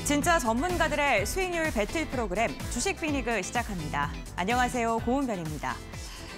진짜 전문가들의 수익률 배틀 프로그램 주식 빅리그 시작합니다. 안녕하세요, 고은변입니다.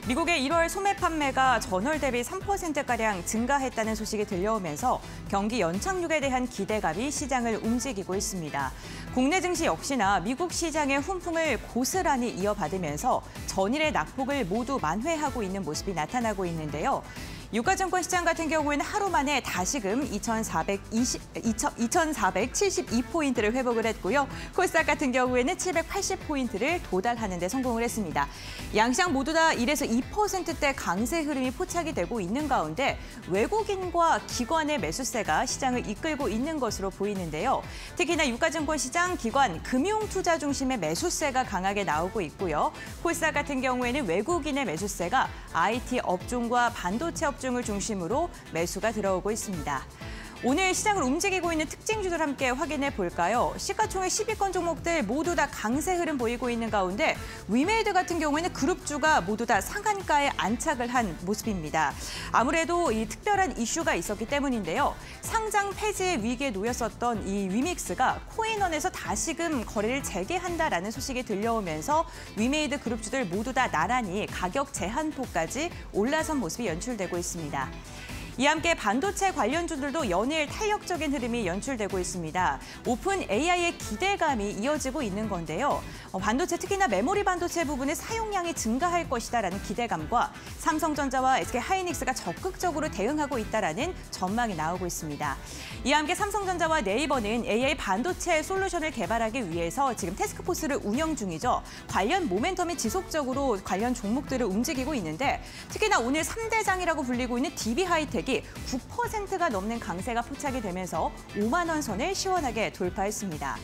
미국의 1월 소매 판매가 전월 대비 3%가량 증가했다는 소식이 들려오면서 경기 연착륙에 대한 기대감이 시장을 움직이고 있습니다. 국내 증시 역시나 미국 시장의 훈풍을 고스란히 이어받으면서 전일의 낙폭을 모두 만회하고 있는 모습이 나타나고 있는데요. 유가증권 시장 같은 경우에는 하루 만에 다시금 2,472포인트를 회복을 했고요. 코스닥 같은 경우에는 780포인트를 도달하는 데 성공을 했습니다. 양시장 모두 다 1에서 2%대 강세 흐름이 포착이 되고 있는 가운데 외국인과 기관의 매수세가 시장을 이끌고 있는 것으로 보이는데요. 특히나 유가증권 시장, 기관, 금융투자 중심의 매수세가 강하게 나오고 있고요. 코스닥 같은 경우에는 외국인의 매수세가 IT 업종과 반도체 업종을 중심으로 매수가 들어오고 있습니다. 오늘 시장을 움직이고 있는 특징주들 함께 확인해 볼까요? 시가총액 10위권 종목들 모두 다 강세 흐름 보이고 있는 가운데 위메이드 같은 경우에는 그룹주가 모두 다 상한가에 안착을 한 모습입니다. 아무래도 이 특별한 이슈가 있었기 때문인데요. 상장 폐지의 위기에 놓였었던 이 위믹스가 코인원에서 다시금 거래를 재개한다라는 소식이 들려오면서 위메이드 그룹주들 모두 다 나란히 가격 제한폭까지 올라선 모습이 연출되고 있습니다. 이와 함께 반도체 관련주들도 연일 탄력적인 흐름이 연출되고 있습니다. 오픈 AI의 기대감이 이어지고 있는 건데요. 반도체, 특히나 메모리 반도체 부분의 사용량이 증가할 것이다라는 기대감과 삼성전자와 SK하이닉스가 적극적으로 대응하고 있다라는 전망이 나오고 있습니다. 이와 함께 삼성전자와 네이버는 AI 반도체 솔루션을 개발하기 위해서 지금 태스크포스를 운영 중이죠. 관련 모멘텀이 지속적으로 관련 종목들을 움직이고 있는데 특히나 오늘 3대장이라고 불리고 있는 DB하이텍이 9%가 넘는 강세가 포착이 되면서 5만 원 선을 시원하게 돌파했습니다.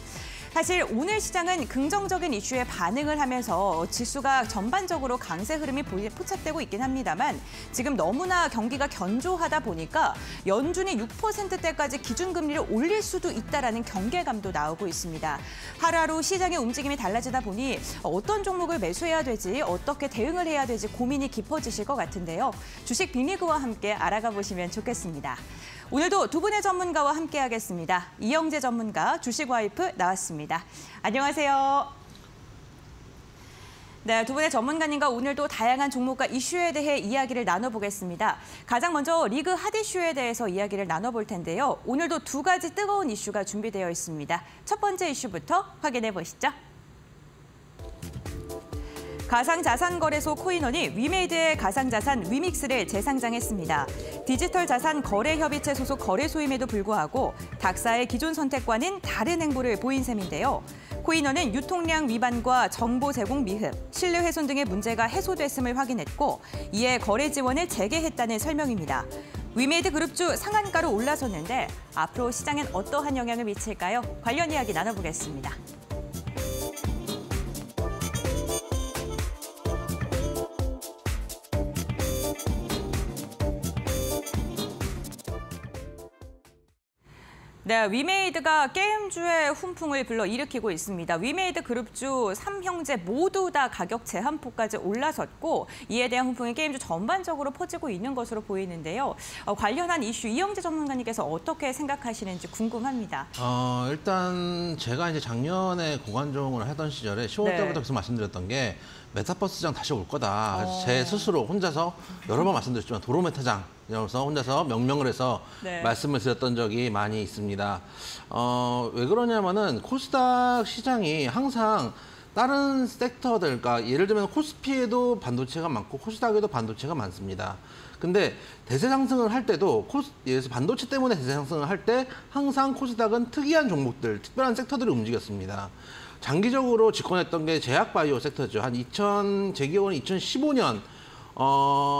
사실 오늘 시장은 긍정적인 이슈에 반응을 하면서 지수가 전반적으로 강세 흐름이 포착되고 있긴 합니다만 지금 너무나 경기가 견조하다 보니까 연준이 6%대까지 기준금리를 올릴 수도 있다라는 경계감도 나오고 있습니다. 하루하루 시장의 움직임이 달라지다 보니 어떤 종목을 매수해야 되지, 어떻게 대응을 해야 되지 고민이 깊어지실 것 같은데요. 주식 빅리그와 함께 알아가 보시면 좋겠습니다. 오늘도 두 분의 전문가와 함께하겠습니다. 이영재 전문가, 주식와이프 나왔습니다. 안녕하세요. 네, 두 분의 전문가님과 오늘도 다양한 종목과 이슈에 대해 이야기를 나눠보겠습니다. 가장 먼저 리그 핫 이슈에 대해서 이야기를 나눠볼 텐데요. 오늘도 두 가지 뜨거운 이슈가 준비되어 있습니다. 첫 번째 이슈부터 확인해 보시죠. 가상자산거래소 코인원이 위메이드의 가상자산 위믹스를 재상장했습니다. 디지털 자산 거래협의체 소속 거래소임에도 불구하고 닥사의 기존 선택과는 다른 행보를 보인 셈인데요. 코인원은 유통량 위반과 정보 제공 미흡, 신뢰 훼손 등의 문제가 해소됐음을 확인했고 이에 거래 지원을 재개했다는 설명입니다. 위메이드 그룹주 상한가로 올라섰는데 앞으로 시장엔 어떠한 영향을 미칠까요? 관련 이야기 나눠보겠습니다. 네, 위메이드가 게임주의 훈풍을 불러일으키고 있습니다. 위메이드 그룹주 3형제 모두 다 가격 제한폭까지 올라섰고 이에 대한 훈풍이 게임주 전반적으로 퍼지고 있는 것으로 보이는데요. 관련한 이슈 이영재 전문가님께서 어떻게 생각하시는지 궁금합니다. 일단 제가 이제 작년에 고관종을 하던 시절에 10월 때부터 계속 말씀드렸던 게 메타버스장 다시 올 거다. 제 스스로 혼자서 여러 번 말씀드렸지만 도로메타장 이러면서 혼자서 명명을 해서 말씀을 드렸던 적이 많이 있습니다. 왜 그러냐면은 코스닥 시장이 항상 다른 섹터들, 그러니까 예를 들면 코스피에도 반도체가 많고 코스닥에도 반도체가 많습니다. 근데 대세 상승을 할 때도 예를 들어서 반도체 때문에 대세 상승을 할 때 항상 코스닥은 특이한 종목들, 특별한 섹터들이 움직였습니다. 장기적으로 집권했던 게 제약바이오 섹터죠. 제 기억으로는 2015년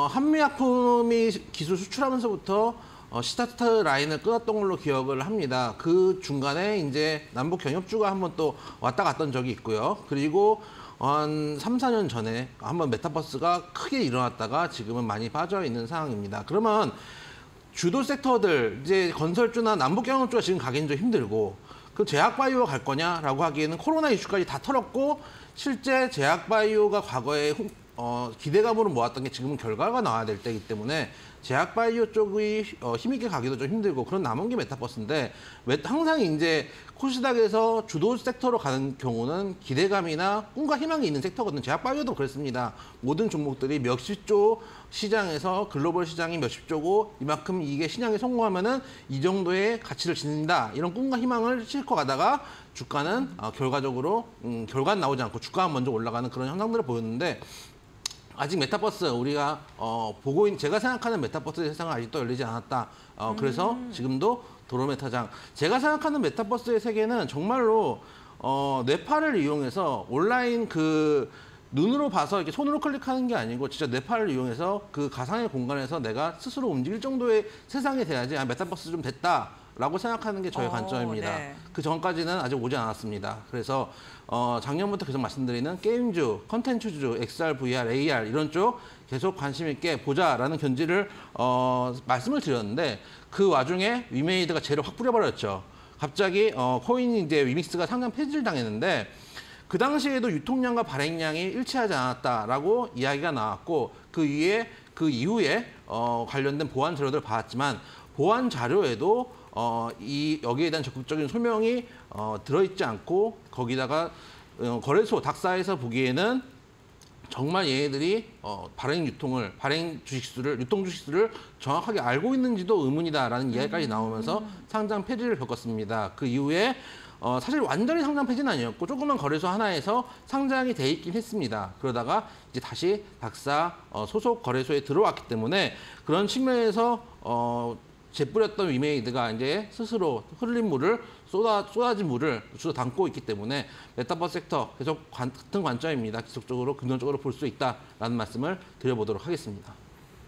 한미약품이 기술 수출하면서부터 스타트 라인을 끊었던 걸로 기억을 합니다. 그 중간에 이제 남북 경협주가 한번 또 왔다 갔던 적이 있고요. 그리고 한 3, 4년 전에 한번 메타버스가 크게 일어났다가 지금은 많이 빠져 있는 상황입니다. 그러면 주도 섹터들, 이제 건설주나 남북 경협주가 지금 가기는 좀 힘들고 그럼 제약바이오가 갈 거냐라고 하기에는 코로나 이슈까지 다 털었고 실제 제약바이오가 과거에 기대감으로 모았던 게 지금은 결과가 나와야 될 때이기 때문에 제약바이오 쪽이 힘있게 가기도 좀 힘들고 그런 남은 게 메타버스인데 항상 이제 코스닥에서 주도 섹터로 가는 경우는 기대감이나 꿈과 희망이 있는 섹터거든요. 제약바이오도 그렇습니다. 모든 종목들이 몇십 조 시장에서 글로벌 시장이 몇십 조고 이만큼 이게 시장에 성공하면은 이 정도의 가치를 지닌다. 이런 꿈과 희망을 싣고 가다가 주가는 결과적으로 결과는 나오지 않고 주가가 먼저 올라가는 그런 현상들을 보였는데 아직 메타버스 우리가 보고 있는 제가 생각하는 메타버스 세상은 아직도 열리지 않았다. 그래서 지금도 도로메타장. 제가 생각하는 메타버스의 세계는 정말로 뇌파를 이용해서 온라인 그 눈으로 봐서 이렇게 손으로 클릭하는 게 아니고 진짜 뇌파를 이용해서 그 가상의 공간에서 내가 스스로 움직일 정도의 세상이 돼야지 메타버스 좀 됐다라고 생각하는 게 저의 관점입니다. 네. 그 전까지는 아직 오지 않았습니다. 그래서 작년부터 계속 말씀드리는 게임주, 컨텐츠주, XR, VR, AR 이런 쪽 계속 관심 있게 보자라는 견지를 말씀을 드렸는데 그 와중에 위메이드가 쟤를 확 뿌려버렸죠. 갑자기 코인이 이제 위믹스가 상장 폐지를 당했는데 그 당시에도 유통량과 발행량이 일치하지 않았다라고 이야기가 나왔고 그 이후에 관련된 보안 자료들을 봤지만 보안 자료에도 여기에 대한 적극적인 소명이 들어있지 않고 거기다가 거래소 닥사에서 보기에는 정말 얘네들이 발행 주식수를 유통 주식수를 정확하게 알고 있는지도 의문이다라는 이야기까지 나오면서 상장 폐지를 겪었습니다. 그 이후에 사실 완전히 상장 폐지는 아니었고 조그만 거래소 하나에서 상장이 돼 있긴 했습니다. 그러다가 이제 다시 닥사 소속 거래소에 들어왔기 때문에 그런 측면에서 재뿌렸던 위메이드가 이제 스스로 흘린 물을 쏟아진 물을 주로 담고 있기 때문에 메타버스 섹터 계속 같은 관점입니다. 지속적으로 긍정적으로 볼 수 있다라는 말씀을 드려보도록 하겠습니다.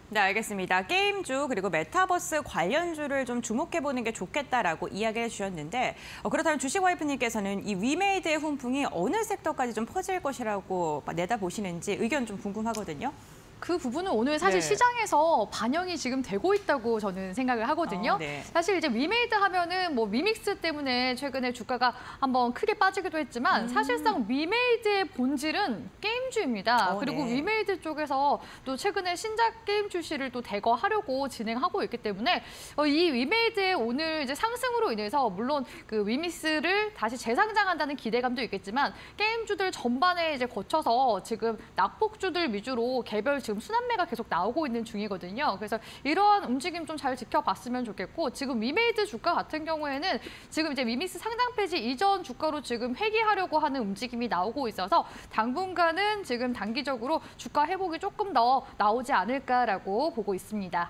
네, 알겠습니다. 게임주 그리고 메타버스 관련주를 좀 주목해보는 게 좋겠다라고 이야기를 해주셨는데 그렇다면 주식와이프님께서는 이 위메이드의 훈풍이 어느 섹터까지 좀 퍼질 것이라고 내다보시는지 의견 좀 궁금하거든요. 그 부분은 오늘 사실 네. 시장에서 반영이 지금 되고 있다고 저는 생각을 하거든요. 네. 사실 이제 위메이드 하면은 뭐 위믹스 때문에 최근에 주가가 한번 크게 빠지기도 했지만 사실상 위메이드의 본질은 게임주입니다. 그리고 네. 위메이드 쪽에서 또 최근에 신작 게임 출시를 또 대거하려고 진행하고 있기 때문에 이 위메이드의 오늘 이제 상승으로 인해서 물론 그 위믹스를 다시 재상장한다는 기대감도 있겠지만 게임주들 전반에 이제 거쳐서 지금 낙폭주들 위주로 개별 지금 순환매가 계속 나오고 있는 중이거든요. 그래서 이러한 움직임 좀 잘 지켜봤으면 좋겠고 지금 위메이드 주가 같은 경우에는 지금 이제 위믹스 상장 폐지 이전 주가로 지금 회귀하려고 하는 움직임이 나오고 있어서 당분간은 지금 단기적으로 주가 회복이 조금 더 나오지 않을까라고 보고 있습니다.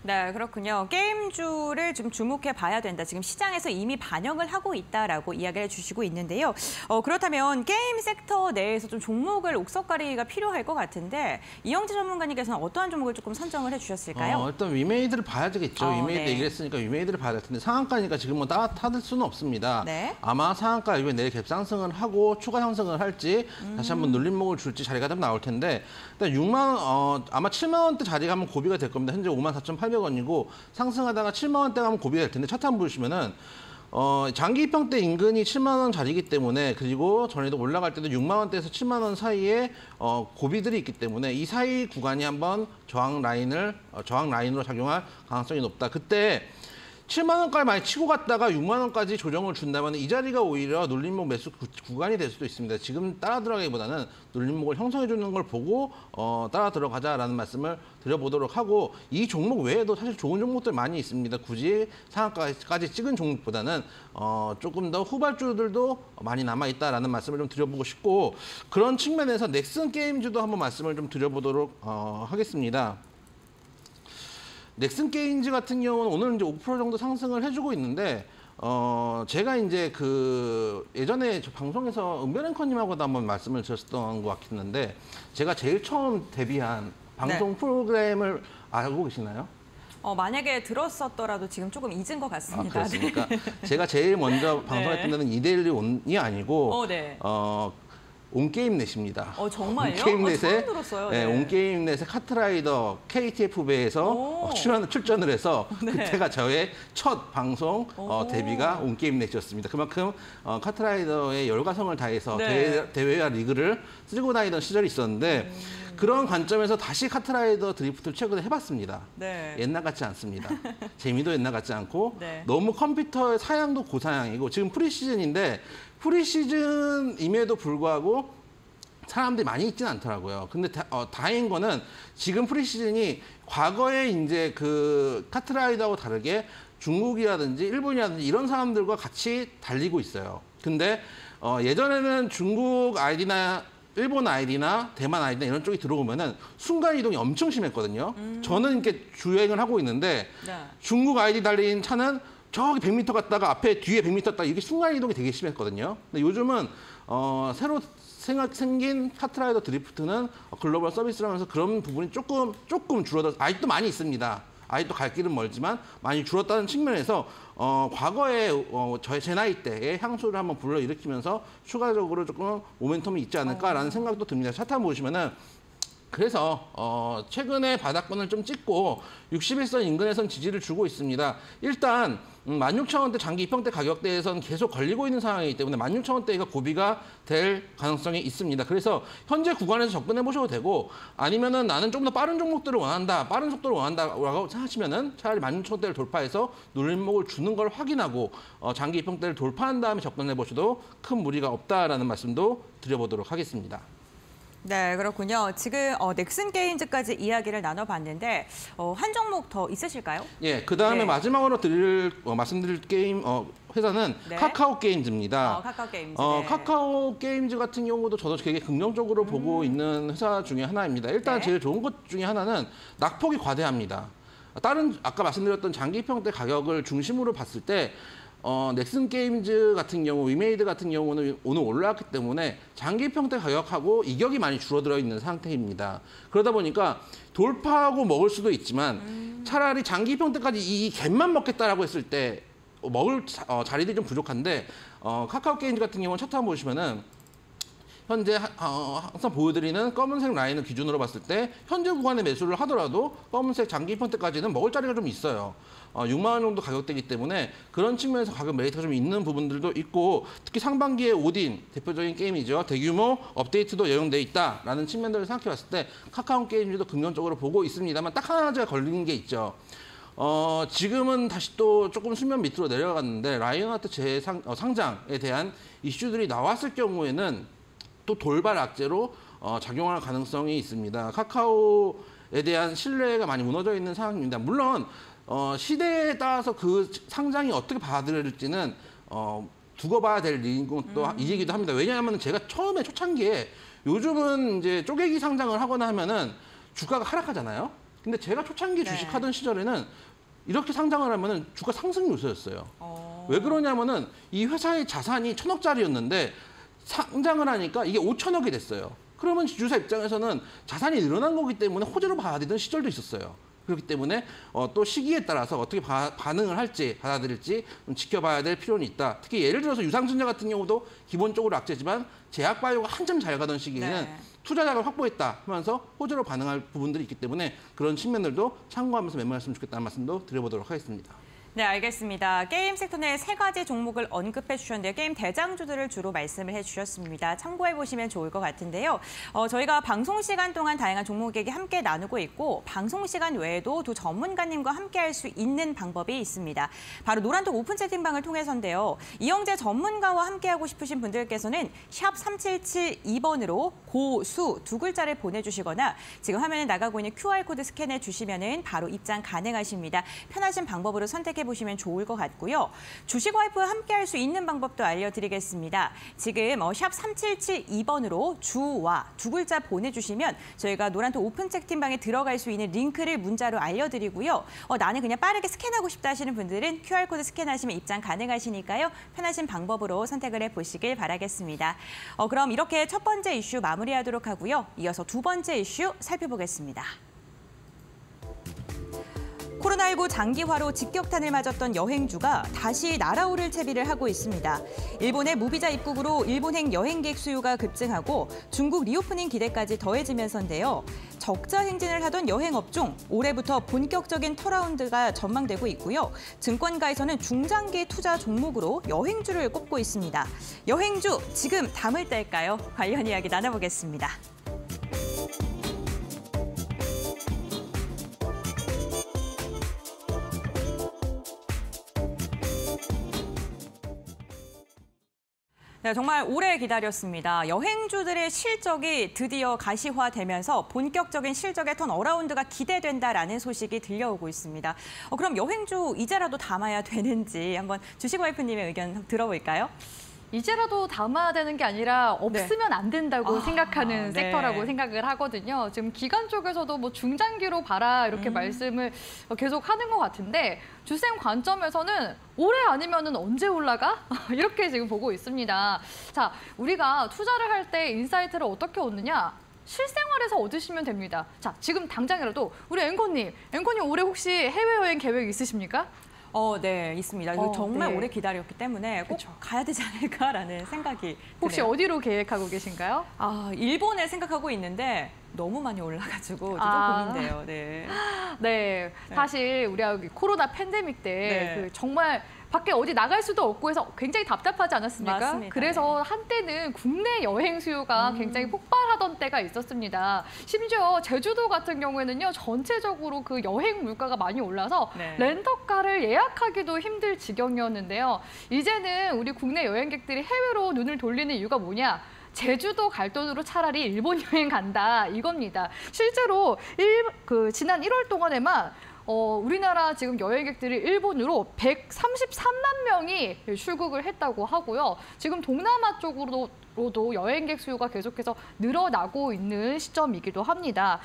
네, 그렇군요. 게임주를 좀 주목해 봐야 된다. 지금 시장에서 이미 반영을 하고 있다라고 이야기를 해주시고 있는데요. 그렇다면 게임 섹터 내에서 좀 종목을 옥석가리가 필요할 것 같은데 이영재 전문가님께서는 어떠한 종목을 조금 선정을 해주셨을까요? 일단 위메이드를 봐야 되겠죠. 위메이드 네. 얘기를 했으니까 위메이드를 봐야 될 텐데 상한가니까 지금 뭐 따뜻할 수는 없습니다. 네. 아마 상한가 이후에 내일 갭상승을 하고 추가 상승을 할지 다시 한번 눌림목을 줄지 자리가 좀 나올 텐데 일단 6만 원, 아마 7만 원대 자리가 한번 고비가 될 겁니다. 현재 54,800원이고 상승하다가 7만 원대 가면 고비가 될 텐데 차트 한번 보시면은 장기 입평대 인근이 7만 원 자리이기 때문에 그리고 전에도 올라갈 때도 6만 원대에서 7만 원 사이에 고비들이 있기 때문에 이 사이 구간이 한번 저항 라인으로 작용할 가능성이 높다. 그때 7만 원까지 많이 치고 갔다가 6만 원까지 조정을 준다면 이 자리가 오히려 눌림목 매수 구간이 될 수도 있습니다. 지금 따라 들어가기보다는 눌림목을 형성해 주는 걸 보고 따라 들어가자라는 말씀을 드려보도록 하고 이 종목 외에도 사실 좋은 종목들 많이 있습니다. 굳이 상한가까지 찍은 종목보다는 조금 더 후발주들도 많이 남아있다라는 말씀을 좀 드려보고 싶고 그런 측면에서 넥슨 게임주도 한번 말씀을 좀 드려보도록 하겠습니다. 넥슨 게임즈 같은 경우는 오늘 이제 5% 정도 상승을 해주고 있는데 제가 이제 그 예전에 저 방송에서 은별 앵커님하고도 한번 말씀을 드렸던 것 같았는데 제가 제일 처음 데뷔한 방송 프로그램을 알고 계시나요? 만약에 들었었더라도 지금 조금 잊은 것 같습니다. 그렇습니까? 제가 제일 먼저 방송했던 데는 이데일리 온이 아니고 네. 온게임넷입니다. 정말요? 온게임넷에 처음 들었어요. 네. 온게임넷의 카트라이더 KTF배에서 출전을 해서 그때가 저의 첫 방송 데뷔가 온게임넷이었습니다. 그만큼 카트라이더의 열과성을 다해서 네. 대회와 리그를 쓸고 다니던 시절이 있었는데 그런 관점에서 다시 카트라이더 드리프트를 최근에 해봤습니다. 네. 옛날 같지 않습니다. 재미도 옛날 같지 않고 네. 너무 컴퓨터의 사양도 고사양이고 지금 프리시즌인데 프리시즌임에도 불구하고 사람들이 많이 있지는 않더라고요. 근데 다행인 거는 지금 프리시즌이 과거에 이제 그 카트라이더하고 다르게 중국이라든지 일본이라든지 이런 사람들과 같이 달리고 있어요. 근데 예전에는 중국 아이디나 일본 아이디나 대만 아이디나 이런 쪽이 들어오면은 순간 이동이 엄청 심했거든요. 저는 이렇게 주행을 하고 있는데 네. 중국 아이디 달린 차는 저기 100m 갔다가 앞에 뒤에 100m 갔다가 이게 순간 이동이 되게 심했거든요. 근데 요즘은 새로 생긴 카트라이더 드리프트는 글로벌 서비스를 하면서 그런 부분이 조금 줄어들어서 아직도 많이 있습니다. 아직도 갈 길은 멀지만 많이 줄었다는 측면에서 과거에 제 나이 때의 향수를 한번 불러일으키면서 추가적으로 조금 모멘텀이 있지 않을까라는 생각도 듭니다. 차 타고 보시면은 그래서 최근에 바닥권을 좀 찍고 61선 인근에선 지지를 주고 있습니다. 일단 16,000원대 장기 입형대 가격대에선 계속 걸리고 있는 상황이기 때문에 16,000원대가 고비가 될 가능성이 있습니다. 그래서 현재 구간에서 접근해 보셔도 되고 아니면은 나는 좀 더 빠른 종목들을 원한다, 빠른 속도를 원한다라고 생각하시면은 차라리 16,000원대를 돌파해서 눌림목을 주는 걸 확인하고 장기 입형대를 돌파한 다음에 접근해 보셔도 큰 무리가 없다라는 말씀도 드려보도록 하겠습니다. 네, 그렇군요. 지금 넥슨 게임즈까지 이야기를 나눠봤는데 한 종목 더 있으실까요? 예, 그 다음에 네. 마지막으로 말씀드릴 게임 회사는 네. 카카오 게임즈입니다. 카카오 게임즈. 네. 카카오 게임즈 같은 경우도 저도 되게 긍정적으로 보고 있는 회사 중에 하나입니다. 일단 네. 제일 좋은 것 중에 하나는 낙폭이 과대합니다. 다른 아까 말씀드렸던 장기 평대 가격을 중심으로 봤을 때 넥슨 게임즈 같은 경우, 위메이드 같은 경우는 오늘 올라왔기 때문에 장기 평대 가격하고 이격이 많이 줄어들어 있는 상태입니다. 그러다 보니까 돌파하고 먹을 수도 있지만 차라리 장기 평대까지 이 갭만 먹겠다라고 했을 때 먹을 자리들이 좀 부족한데 카카오 게임즈 같은 경우는 차트 한번 보시면은 현재 항상 보여드리는 검은색 라인을 기준으로 봤을 때 현재 구간에 매수를 하더라도 검은색 장기 평대까지는 먹을 자리가 좀 있어요. 6만 원 정도 가격대이기 때문에 그런 측면에서 가격 메리트가 좀 있는 부분들도 있고 특히 상반기에 오딘 대표적인 게임이죠. 대규모 업데이트도 예정돼 있다라는 측면들을 생각해 봤을 때 카카오 게임즈도 긍정적으로 보고 있습니다만 딱 하나 제가 걸리는 게 있죠. 지금은 다시 또 조금 수면 밑으로 내려갔는데 라이온하트 상장에 대한 이슈들이 나왔을 경우에는 또 돌발 악재로 작용할 가능성이 있습니다. 카카오에 대한 신뢰가 많이 무너져 있는 상황입니다. 물론 시대에 따라서 그 상장이 어떻게 받아들여질지는 두고 봐야 될 일인 것도 이 얘기도 합니다. 왜냐하면 제가 처음에 초창기에 요즘은 이제 쪼개기 상장을 하거나 하면은 주가가 하락하잖아요. 근데 제가 초창기 주식하던 시절에는 이렇게 상장을 하면은 주가 상승 요소였어요. 왜 그러냐면은 이 회사의 자산이 1,000억짜리였는데 상장을 하니까 이게 5천억이 됐어요. 그러면 주주사 입장에서는 자산이 늘어난 거기 때문에 호재로 받아들이던 시절도 있었어요. 그렇기 때문에 또 시기에 따라서 어떻게 반응을 할지 받아들일지 좀 지켜봐야 될 필요는 있다. 특히 예를 들어서 유상증자 같은 경우도 기본적으로 악재지만 제약바이오가 한참 잘 가던 시기에는 투자자를 확보했다 하면서 호재로 반응할 부분들이 있기 때문에 그런 측면들도 참고하면서 매매했으면 좋겠다는 말씀도 드려보도록 하겠습니다. 네, 알겠습니다. 게임 섹터 내 3가지 종목을 언급해 주셨는데요. 게임 대장주들을 주로 말씀을 해주셨습니다. 참고해 보시면 좋을 것 같은데요. 저희가 방송 시간 동안 다양한 종목 얘기 함께 나누고 있고 방송 시간 외에도 두 전문가님과 함께 할 수 있는 방법이 있습니다. 바로 노란톡 오픈 채팅방을 통해서인데요. 이영재 전문가와 함께하고 싶으신 분들께서는 샵 3772번으로 고수 2글자를 보내주시거나 지금 화면에 나가고 있는 QR코드 스캔해 주시면 바로 입장 가능하십니다. 편하신 방법으로 선택해 보시면 좋을 것 같고요. 주식 와이프와 함께할 수 있는 방법도 알려드리겠습니다. 지금 샵 3772번으로 주와 2글자 보내주시면 저희가 노란톡 오픈 채팅방에 들어갈 수 있는 링크를 문자로 알려드리고요. 나는 그냥 빠르게 스캔하고 싶다 하시는 분들은 QR코드 스캔하시면 입장 가능하시니까요. 편하신 방법으로 선택을 해보시길 바라겠습니다. 그럼 이렇게 첫 번째 이슈 마무리하도록 하고요. 이어서 두 번째 이슈 살펴보겠습니다. 코로나19 장기화로 직격탄을 맞았던 여행주가 다시 날아오를 채비를 하고 있습니다. 일본의 무비자 입국으로 일본행 여행객 수요가 급증하고 중국 리오프닝 기대까지 더해지면서인데요. 적자 행진을 하던 여행업종, 올해부터 본격적인 턴어라운드가 전망되고 있고요. 증권가에서는 중장기 투자 종목으로 여행주를 꼽고 있습니다. 여행주, 지금 담을 때일까요? 관련 이야기 나눠보겠습니다. 네, 정말 오래 기다렸습니다. 여행주들의 실적이 드디어 가시화되면서 본격적인 실적의 턴어라운드가 기대된다라는 소식이 들려오고 있습니다. 그럼 여행주 이제라도 담아야 되는지 한번 주식와이프님의 의견 들어볼까요? 이제라도 담아야 되는 게 아니라 없으면 안 된다고 생각하는 네. 섹터라고 생각을 하거든요. 지금 기관 쪽에서도 뭐 중장기로 봐라 이렇게 말씀을 계속 하는 것 같은데 주생 관점에서는 올해 아니면은 언제 올라가? 이렇게 지금 보고 있습니다. 자, 우리가 투자를 할 때 인사이트를 어떻게 얻느냐? 실생활에서 얻으시면 됩니다. 자, 지금 당장이라도 우리 앵커님 올해 혹시 해외여행 계획 있으십니까? 네, 있습니다. 이거 정말 네. 오래 기다렸기 때문에 꼭 가야 되지 않을까라는 생각이 혹시 드네요. 어디로 계획하고 계신가요? 일본을 생각하고 있는데 너무 많이 올라가지고 좀 고민돼요. 네. 네, 사실 우리가 코로나 팬데믹 때 네. 정말 밖에 어디 나갈 수도 없고 해서 굉장히 답답하지 않았습니까? 맞습니다. 그래서 한때는 국내 여행 수요가 굉장히 폭발하던 때가 있었습니다. 심지어 제주도 같은 경우에는요, 전체적으로 그 여행 물가가 많이 올라서 네. 렌터카를 예약하기도 힘들 지경이었는데요. 이제는 우리 국내 여행객들이 해외로 눈을 돌리는 이유가 뭐냐? 제주도 갈 돈으로 차라리 일본 여행 간다 이겁니다. 실제로 지난 1월 동안에만 우리나라 지금 여행객들이 일본으로 133만 명이 출국을 했다고 하고요. 지금 동남아 쪽으로도 여행객 수요가 계속해서 늘어나고 있는 시점이기도 합니다.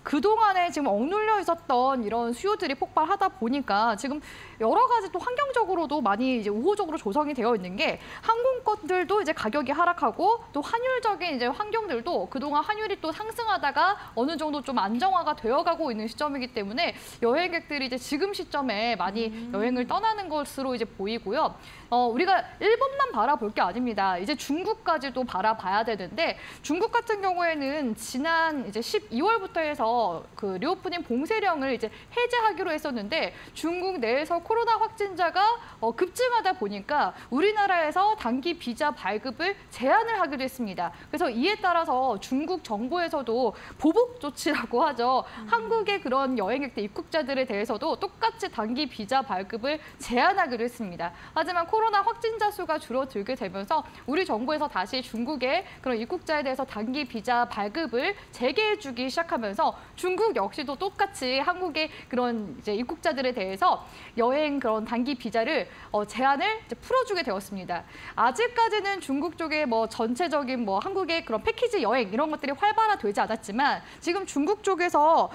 그동안에 지금 억눌려 있었던 이런 수요들이 폭발하다 보니까 지금 여러 가지 또 환경적으로도 많이 이제 우호적으로 조성이 되어 있는 게 항공권들도 이제 가격이 하락하고 또 환율적인 이제 환경들도 그동안 환율이 또 상승하다가 어느 정도 좀 안정화가 되어가고 있는 시점이기 때문에 여행객들이 이제 지금 시점에 많이 여행을 떠나는 것으로 이제 보이고요. 우리가 일본만 바라볼 게 아닙니다. 이제 중국까지도 바라봐야 되는데 중국 같은 경우에는 지난 이제 12월부터 해서 그 리오프닝 봉쇄령을 이제 해제하기로 했었는데 중국 내에서 코로나 확진자가 급증하다 보니까 우리나라에서 단기 비자 발급을 제한을 하기로 했습니다. 그래서 이에 따라서 중국 정부에서도 보복 조치라고 하죠. 한국의 그런 여행객들 입국자들에 대해서도 똑같이 단기 비자 발급을 제한하기로 했습니다. 하지만 코로나 확진자 수가 줄어들게 되면서 우리 정부에서 다시 중국의 그런 입국자에 대해서 단기 비자 발급을 재개해주기 시작하면서 중국 역시도 똑같이 한국의 그런 이제 입국자들에 대해서 여행 그런 단기 비자를 제한을 이제 풀어주게 되었습니다. 아직까지는 중국 쪽에 뭐 전체적인 뭐 한국의 그런 패키지 여행 이런 것들이 활발화되지 않았지만 지금 중국 쪽에서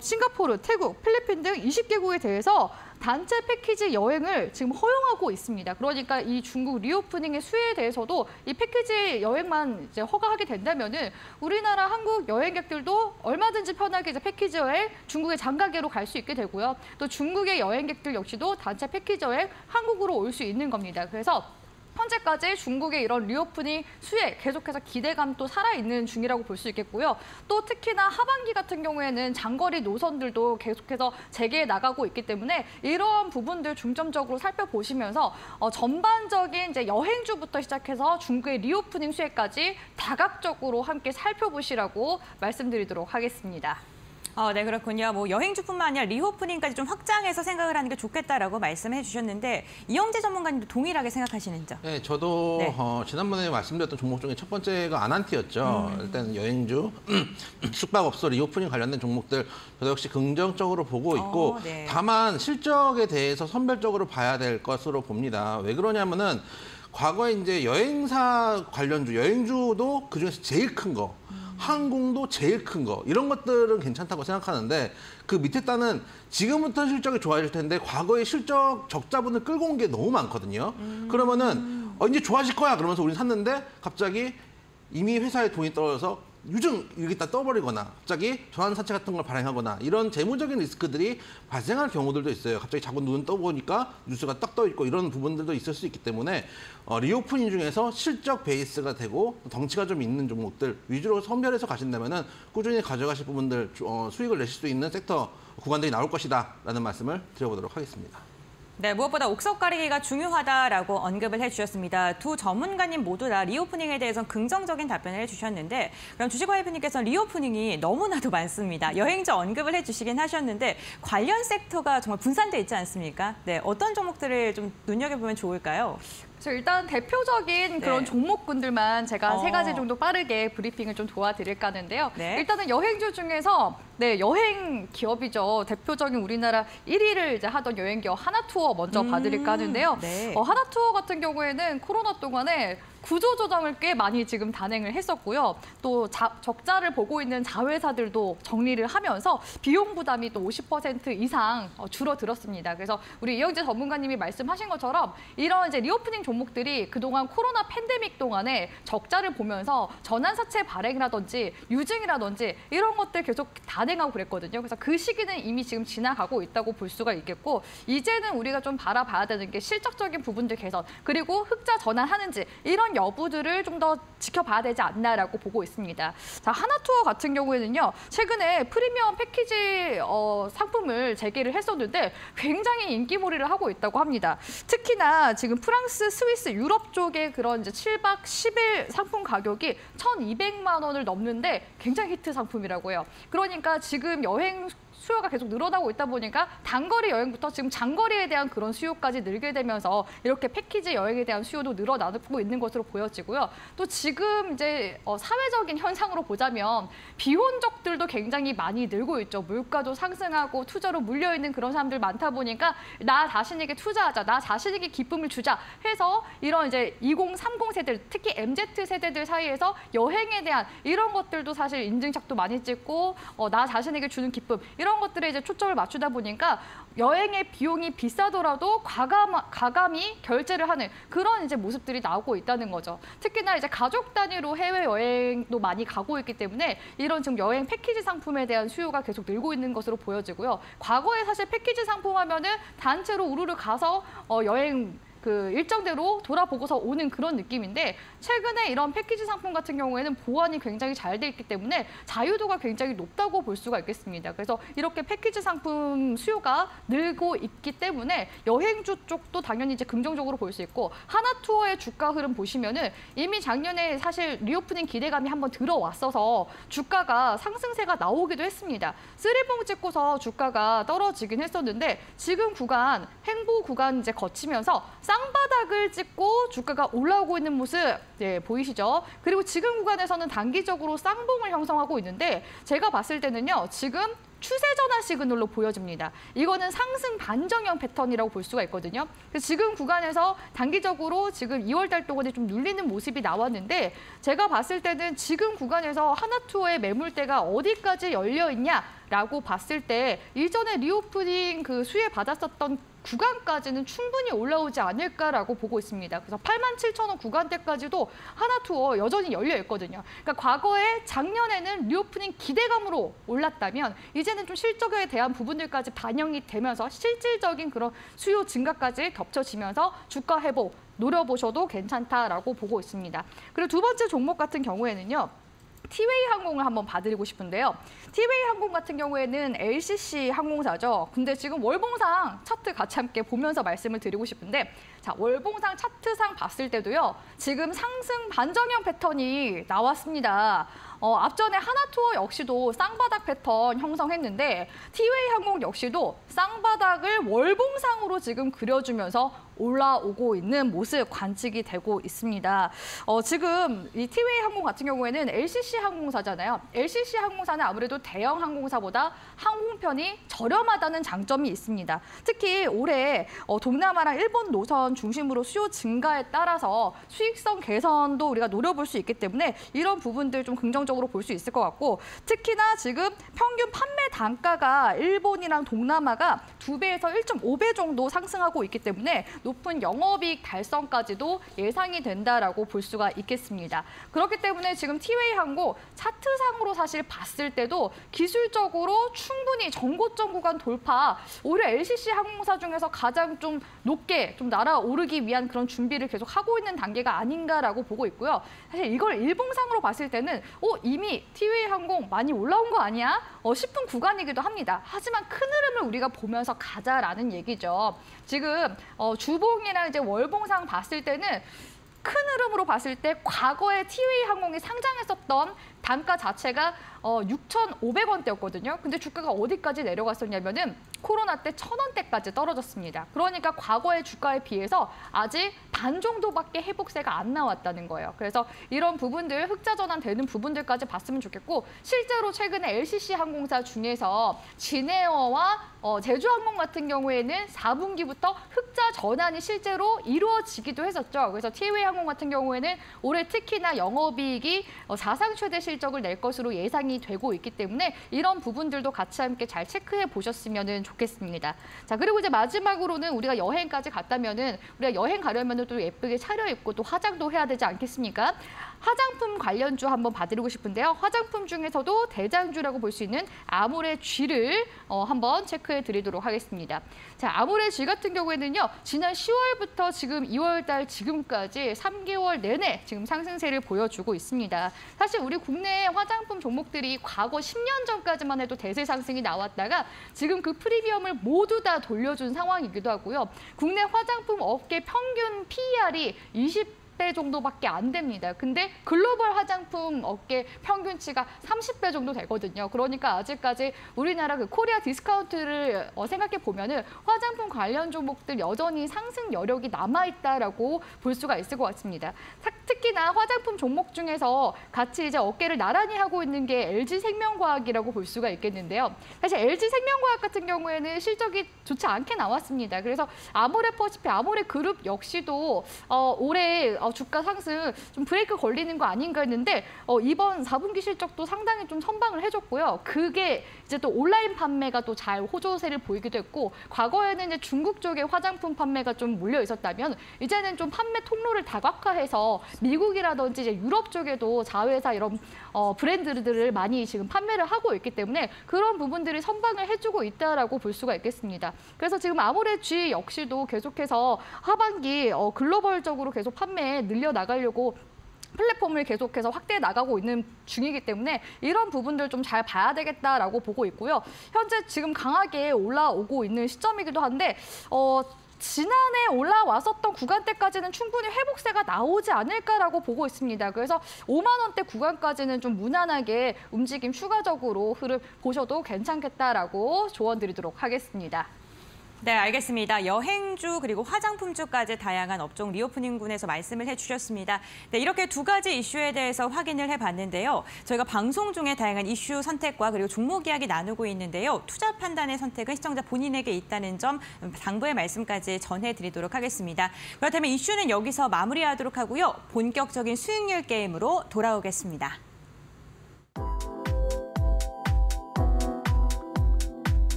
싱가포르, 태국, 필리핀 등 20개국에 대해서 단체 패키지 여행을 지금 허용하고 있습니다. 그러니까 이 중국 리오프닝의 수혜에 대해서도 이 패키지 여행만 이제 허가하게 된다면은 우리나라 한국 여행객들도 얼마든지 편하게 이제 패키지 여행 중국의 장가게로 갈 수 있게 되고요. 또 중국의 여행객들 역시도 단체 패키지 여행 한국으로 올 수 있는 겁니다. 그래서 현재까지 중국의 이런 리오프닝 수혜 계속해서 기대감도 살아있는 중이라고 볼 수 있겠고요. 또 특히나 하반기 같은 경우에는 장거리 노선들도 계속해서 재개해 나가고 있기 때문에 이러한 부분들 중점적으로 살펴보시면서 전반적인 이제 여행주부터 시작해서 중국의 리오프닝 수혜까지 다각적으로 함께 살펴보시라고 말씀드리도록 하겠습니다. 네, 그렇군요. 뭐 여행주뿐만 아니라 리오프닝까지 좀 확장해서 생각을 하는 게 좋겠다라고 말씀해 주셨는데 이영재 전문가님도 동일하게 생각하시는죠? 네, 저도 네. 지난번에 말씀드렸던 종목 중에 첫 번째가 아난티였죠. 일단 여행주, 숙박업소, 리오프닝 관련된 종목들 저도 역시 긍정적으로 보고 있고 네. 다만 실적에 대해서 선별적으로 봐야 될 것으로 봅니다. 왜 그러냐면은 과거에 이제 여행사 관련주, 여행주도 그중에서 제일 큰 거. 항공도 제일 큰 거 이런 것들은 괜찮다고 생각하는데 그 밑에 단은 지금부터 실적이 좋아질 텐데 과거의 실적 적자분을 끌고 온 게 너무 많거든요. 그러면은 이제 좋아질 거야 그러면서 우리는 샀는데 갑자기 이미 회사에 돈이 떨어져서 유증 여기다 떠버리거나 갑자기 전환사채 같은 걸 발행하거나 이런 재무적인 리스크들이 발생할 경우들도 있어요. 갑자기 자꾸 눈 떠보니까 뉴스가 딱 떠있고 이런 부분들도 있을 수 있기 때문에 리오프닝 중에서 실적 베이스가 되고 덩치가 좀 있는 종목들 위주로 선별해서 가신다면 꾸준히 가져가실 부분들 수익을 내실 수 있는 섹터 구간들이 나올 것이다 라는 말씀을 드려보도록 하겠습니다. 네, 무엇보다 옥석 가리기가 중요하다라고 언급을 해주셨습니다. 두 전문가님 모두 다 리오프닝에 대해서 긍정적인 답변을 해주셨는데 그럼 주식와이프님께서 리오프닝이 너무나도 많습니다. 여행주 언급을 해주시긴 하셨는데 관련 섹터가 정말 분산돼 있지 않습니까? 네, 어떤 종목들을 좀 눈여겨보면 좋을까요? 일단 대표적인 그런 네. 종목군들만 제가 세 가지 정도 빠르게 브리핑을 좀 도와드릴까 하는데요. 네. 일단은 여행주 중에서 여행 기업이죠. 대표적인 우리나라 1위를 이제 하던 여행 기업 하나투어 먼저 봐드릴까 하는데요. 네. 하나투어 같은 경우에는 코로나 동안에 구조조정을 꽤 많이 지금 단행을 했었고요. 또 적자를 보고 있는 자회사들도 정리를 하면서 비용 부담이 또 50% 이상 줄어들었습니다. 그래서 우리 이영재 전문가님이 말씀하신 것처럼 이런 이제 리오프닝 종목들이 그동안 코로나 팬데믹 동안에 적자를 보면서 전환사채 발행이라든지 유증이라든지 이런 것들 계속 단행하고 그랬거든요. 그래서 그 시기는 이미 지금 지나가고 있다고 볼 수가 있겠고 이제는 우리가 좀 바라봐야 되는 게 실적적인 부분들 개선 그리고 흑자 전환하는지 이런 여부들을 좀 더 지켜봐야 되지 않나라고 보고 있습니다. 자, 하나투어 같은 경우에는요. 최근에 프리미엄 패키지 상품을 재개를 했었는데 굉장히 인기몰이를 하고 있다고 합니다. 특히나 지금 프랑스, 스위스, 유럽 쪽의 그런 이제 7박 10일 상품 가격이 1,200만 원을 넘는데 굉장히 히트 상품이라고요. 그러니까 지금 여행 수요가 계속 늘어나고 있다 보니까 단거리 여행부터 지금 장거리에 대한 그런 수요까지 늘게 되면서 이렇게 패키지 여행에 대한 수요도 늘어나고 있는 것으로 보여지고요. 또 지금 이제 사회적인 현상으로 보자면 비혼족들도 굉장히 많이 늘고 있죠. 물가도 상승하고 투자로 물려있는 그런 사람들 많다 보니까 나 자신에게 투자하자, 나 자신에게 기쁨을 주자 해서 이런 이제 2030 세대들, 특히 MZ 세대들 사이에서 여행에 대한 이런 것들도 사실 인증샷도 많이 찍고 나 자신에게 주는 기쁨 이런 것들에 이제 초점을 맞추다 보니까 여행의 비용이 비싸더라도 과감히 결제를 하는 그런 이제 모습들이 나오고 있다는 거죠. 특히나 이제 가족 단위로 해외 여행도 많이 가고 있기 때문에 이런 지금 여행 패키지 상품에 대한 수요가 계속 늘고 있는 것으로 보여지고요. 과거에 사실 패키지 상품 하면은 단체로 우르르 가서 여행 그 일정대로 돌아보고서 오는 그런 느낌인데 최근에 이런 패키지 상품 같은 경우에는 보안이 굉장히 잘 돼 있기 때문에 자유도가 굉장히 높다고 볼 수가 있겠습니다. 그래서 이렇게 패키지 상품 수요가 늘고 있기 때문에 여행주 쪽도 당연히 이제 긍정적으로 볼 수 있고 하나투어의 주가 흐름 보시면은 이미 작년에 사실 리오프닝 기대감이 한번 들어왔어서 주가가 상승세가 나오기도 했습니다. 쓰리봉 찍고서 주가가 떨어지긴 했었는데 지금 구간 횡보 구간 이제 거치면서 쌍바닥을 찍고 주가가 올라오고 있는 모습 보이시죠? 그리고 지금 구간에서는 단기적으로 쌍봉을 형성하고 있는데 제가 봤을 때는요. 지금 추세 전환 시그널로 보여집니다. 이거는 상승 반정형 패턴이라고 볼 수가 있거든요. 그래서 지금 구간에서 단기적으로 지금 2월 달 동안에 좀 눌리는 모습이 나왔는데 제가 봤을 때는 지금 구간에서 하나투어의 매물대가 어디까지 열려 있냐라고 봤을 때 이전에 리오프닝 그 수혜 받았었던 구간까지는 충분히 올라오지 않을까라고 보고 있습니다. 그래서 87,000원 구간대까지도 하나투어 여전히 열려 있거든요. 그러니까 과거에 작년에는 리오프닝 기대감으로 올랐다면 이제는 좀 실적에 대한 부분들까지 반영이 되면서 실질적인 그런 수요 증가까지 겹쳐지면서 주가 회복 노려보셔도 괜찮다라고 보고 있습니다. 그리고 두 번째 종목 같은 경우에는요. 티웨이 항공을 한번 봐드리고 싶은데요. 티웨이 항공 같은 경우에는 LCC 항공사죠. 근데 지금 월봉상 차트 같이 함께 보면서 말씀을 드리고 싶은데 자, 월봉상 차트상 봤을 때도요. 지금 상승 반정형 패턴이 나왔습니다. 앞전에 하나투어 역시도 쌍바닥 패턴 형성했는데 티웨이 항공 역시도 쌍바닥을 월봉상으로 지금 그려주면서 올라오고 있는 모습 관측이 되고 있습니다. 지금 이 티웨이 항공 같은 경우에는 LCC 항공사잖아요. LCC 항공사는 아무래도 대형 항공사보다 항공편이 저렴하다는 장점이 있습니다. 특히 올해 동남아랑 일본 노선 중심으로 수요 증가에 따라서 수익성 개선도 우리가 노려볼 수 있기 때문에 이런 부분들 좀 긍정적으로 볼 수 있을 것 같고 특히나 지금 평균 판매 단가가 일본이랑 동남아가 2배에서 1.5배 정도 상승하고 있기 때문에 높은 영업이익 달성까지도 예상이 된다라고 볼 수가 있겠습니다. 그렇기 때문에 지금 티웨이 항공 차트상으로 사실 봤을 때도 기술적으로 충분히 전고점 구간 돌파, 오히려 LCC 항공사 중에서 가장 좀 높게 좀 날아오르기 위한 그런 준비를 계속 하고 있는 단계가 아닌가라고 보고 있고요. 사실 이걸 일봉상으로 봤을 때는 이미 티웨이 항공 많이 올라온 거 아니야? 싶은 구간이기도 합니다. 하지만 큰 흐름을 우리가 보면서 가자라는 얘기죠. 지금 주봉이랑 이제 월봉상 봤을 때는 큰 흐름으로 봤을 때 과거에 티웨이 항공이 상장했었던 단가 자체가 6,500원대였거든요. 근데 주가가 어디까지 내려갔었냐면은 코로나 때 1,000원대까지 떨어졌습니다. 그러니까 과거의 주가에 비해서 아직 반 정도밖에 회복세가 안 나왔다는 거예요. 그래서 이런 부분들, 흑자 전환되는 부분들까지 봤으면 좋겠고 실제로 최근에 LCC 항공사 중에서 진에어와 제주항공 같은 경우에는 4분기부터 흑자 전환이 실제로 이루어지기도 했었죠. 그래서 티웨이 항공 같은 경우에는 올해 특히나 영업이익이 사상 최대 실적을 낼 것으로 예상이 되고 있기 때문에 이런 부분들도 같이 함께 잘 체크해 보셨으면 좋겠습니다. 자, 그리고 이제 마지막으로는 우리가 여행까지 갔다면은 우리가 여행 가려면은 또 예쁘게 차려입고 또 화장도 해야 되지 않겠습니까? 화장품 관련주 한번 봐드리고 싶은데요. 화장품 중에서도 대장주라고 볼 수 있는 아모레 G를 한번 체크해 드리도록 하겠습니다. 자, 아모레 G 같은 경우에는요. 지난 10월부터 지금 2월 달 지금까지 3개월 내내 지금 상승세를 보여주고 있습니다. 사실 우리 국내 화장품 종목들이 과거 10년 전까지만 해도 대세 상승이 나왔다가 지금 그 프리미엄을 모두 다 돌려준 상황이기도 하고요. 국내 화장품 업계 평균 PER이 20배 정도밖에 안 됩니다. 근데 글로벌 화장품 업계 평균치가 30배 정도 되거든요. 그러니까 아직까지 우리나라 그 코리아 디스카운트를 생각해 보면은 화장품 관련 종목들 여전히 상승 여력이 남아있다라고 볼 수가 있을 것 같습니다. 특히나 화장품 종목 중에서 같이 이제 어깨를 나란히 하고 있는 게 LG생명과학이라고 볼 수가 있겠는데요. 사실 LG생명과학 같은 경우에는 실적이 좋지 않게 나왔습니다. 그래서 아모레퍼시픽, 아모레그룹 역시도 올해 주가 상승 좀 브레이크 걸리는 거 아닌가 했는데 이번 4분기 실적도 상당히 좀 선방을 해줬고요. 그게 이제 또 온라인 판매가 또 잘 호조세를 보이기도 했고 과거에는 이제 중국 쪽에 화장품 판매가 좀 몰려 있었다면 이제는 좀 판매 통로를 다각화해서 미국이라든지 이제 유럽 쪽에도 자회사 이런 브랜드들을 많이 지금 판매를 하고 있기 때문에 그런 부분들이 선방을 해주고 있다라고 볼 수가 있겠습니다. 그래서 지금 아모레 G 역시도 계속해서 하반기 글로벌적으로 계속 판매 늘려나가려고 플랫폼을 계속해서 확대해 나가고 있는 중이기 때문에 이런 부분들 좀 잘 봐야 되겠다라고 보고 있고요. 현재 지금 강하게 올라오고 있는 시점이기도 한데 지난해 올라왔었던 구간대까지는 충분히 회복세가 나오지 않을까라고 보고 있습니다. 그래서 5만 원대 구간까지는 좀 무난하게 움직임 추가적으로 흐름 보셔도 괜찮겠다라고 조언 드리도록 하겠습니다. 네, 알겠습니다. 여행주 그리고 화장품주까지 다양한 업종 리오프닝군에서 말씀을 해주셨습니다. 네, 이렇게 두 가지 이슈에 대해서 확인을 해봤는데요. 저희가 방송 중에 다양한 이슈 선택과 그리고 종목 이야기 나누고 있는데요. 투자 판단의 선택은 시청자 본인에게 있다는 점 당부의 말씀까지 전해드리도록 하겠습니다. 그렇다면 이슈는 여기서 마무리하도록 하고요. 본격적인 수익률 게임으로 돌아오겠습니다.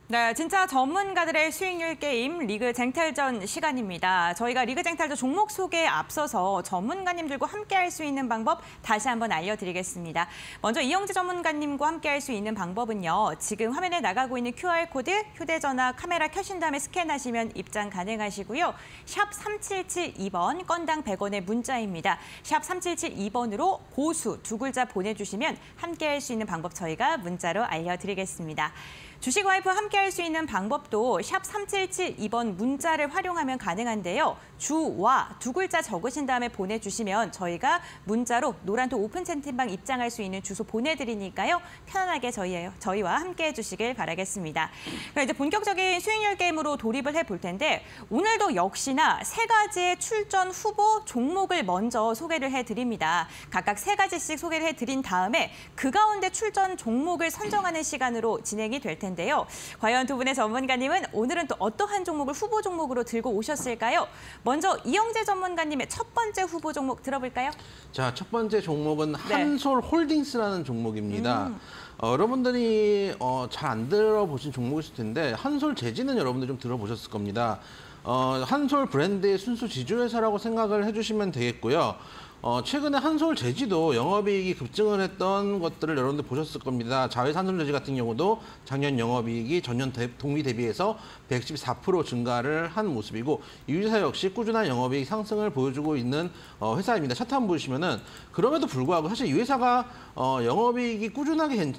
네, 진짜 전문가들의 수익률 게임 리그 쟁탈전 시간입니다. 저희가 리그 쟁탈전 종목 소개에 앞서서 전문가님들과 함께할 수 있는 방법 다시 한번 알려드리겠습니다. 먼저 이영재 전문가님과 함께할 수 있는 방법은요. 지금 화면에 나가고 있는 QR코드, 휴대전화 카메라 켜신 다음에 스캔하시면 입장 가능하시고요. 샵 3772번 건당 100원의 문자입니다. 샵 3772번으로 고수 두 글자 보내주시면 함께할 수 있는 방법 저희가 문자로 알려드리겠습니다. 주식 와이프 함께할 수 있는 방법도 샵 3772번 문자를 활용하면 가능한데요. 주와 두 글자 적으신 다음에 보내주시면 저희가 문자로 노란톡 오픈 채팅방 입장할 수 있는 주소 보내드리니까요. 편안하게 저희와 함께해 주시길 바라겠습니다. 그럼 이제 본격적인 수익률 게임으로 돌입을 해볼 텐데 오늘도 역시나 세 가지의 출전 후보 종목을 먼저 소개를 해드립니다. 각각 세 가지씩 소개를 해드린 다음에 그 가운데 출전 종목을 선정하는 시간으로 진행이 될 텐데요. 과연 두 분의 전문가님은 오늘은 또 어떠한 종목을 후보 종목으로 들고 오셨을까요? 먼저 이영재 전문가님의 첫 번째 후보 종목 들어볼까요? 자, 첫 번째 종목은 한솔홀딩스라는 종목입니다. 여러분들이 잘 안 들어보신 종목이실 텐데 한솔재지는 여러분들 좀 들어보셨을 겁니다. 한솔 브랜드의 순수 지주회사라고 생각을 해주시면 되겠고요. 최근에 한솔 제지도 영업이익이 급증을 했던 것들을 여러분들 보셨을 겁니다. 자회사 한솔 제지 같은 경우도 작년 영업이익이 전년 동기 대비해서 114% 증가를 한 모습이고 이 회사 역시 꾸준한 영업이익 상승을 보여주고 있는 회사입니다. 차트 한번 보시면은 그럼에도 불구하고 사실 이 회사가 영업이익이 꾸준하게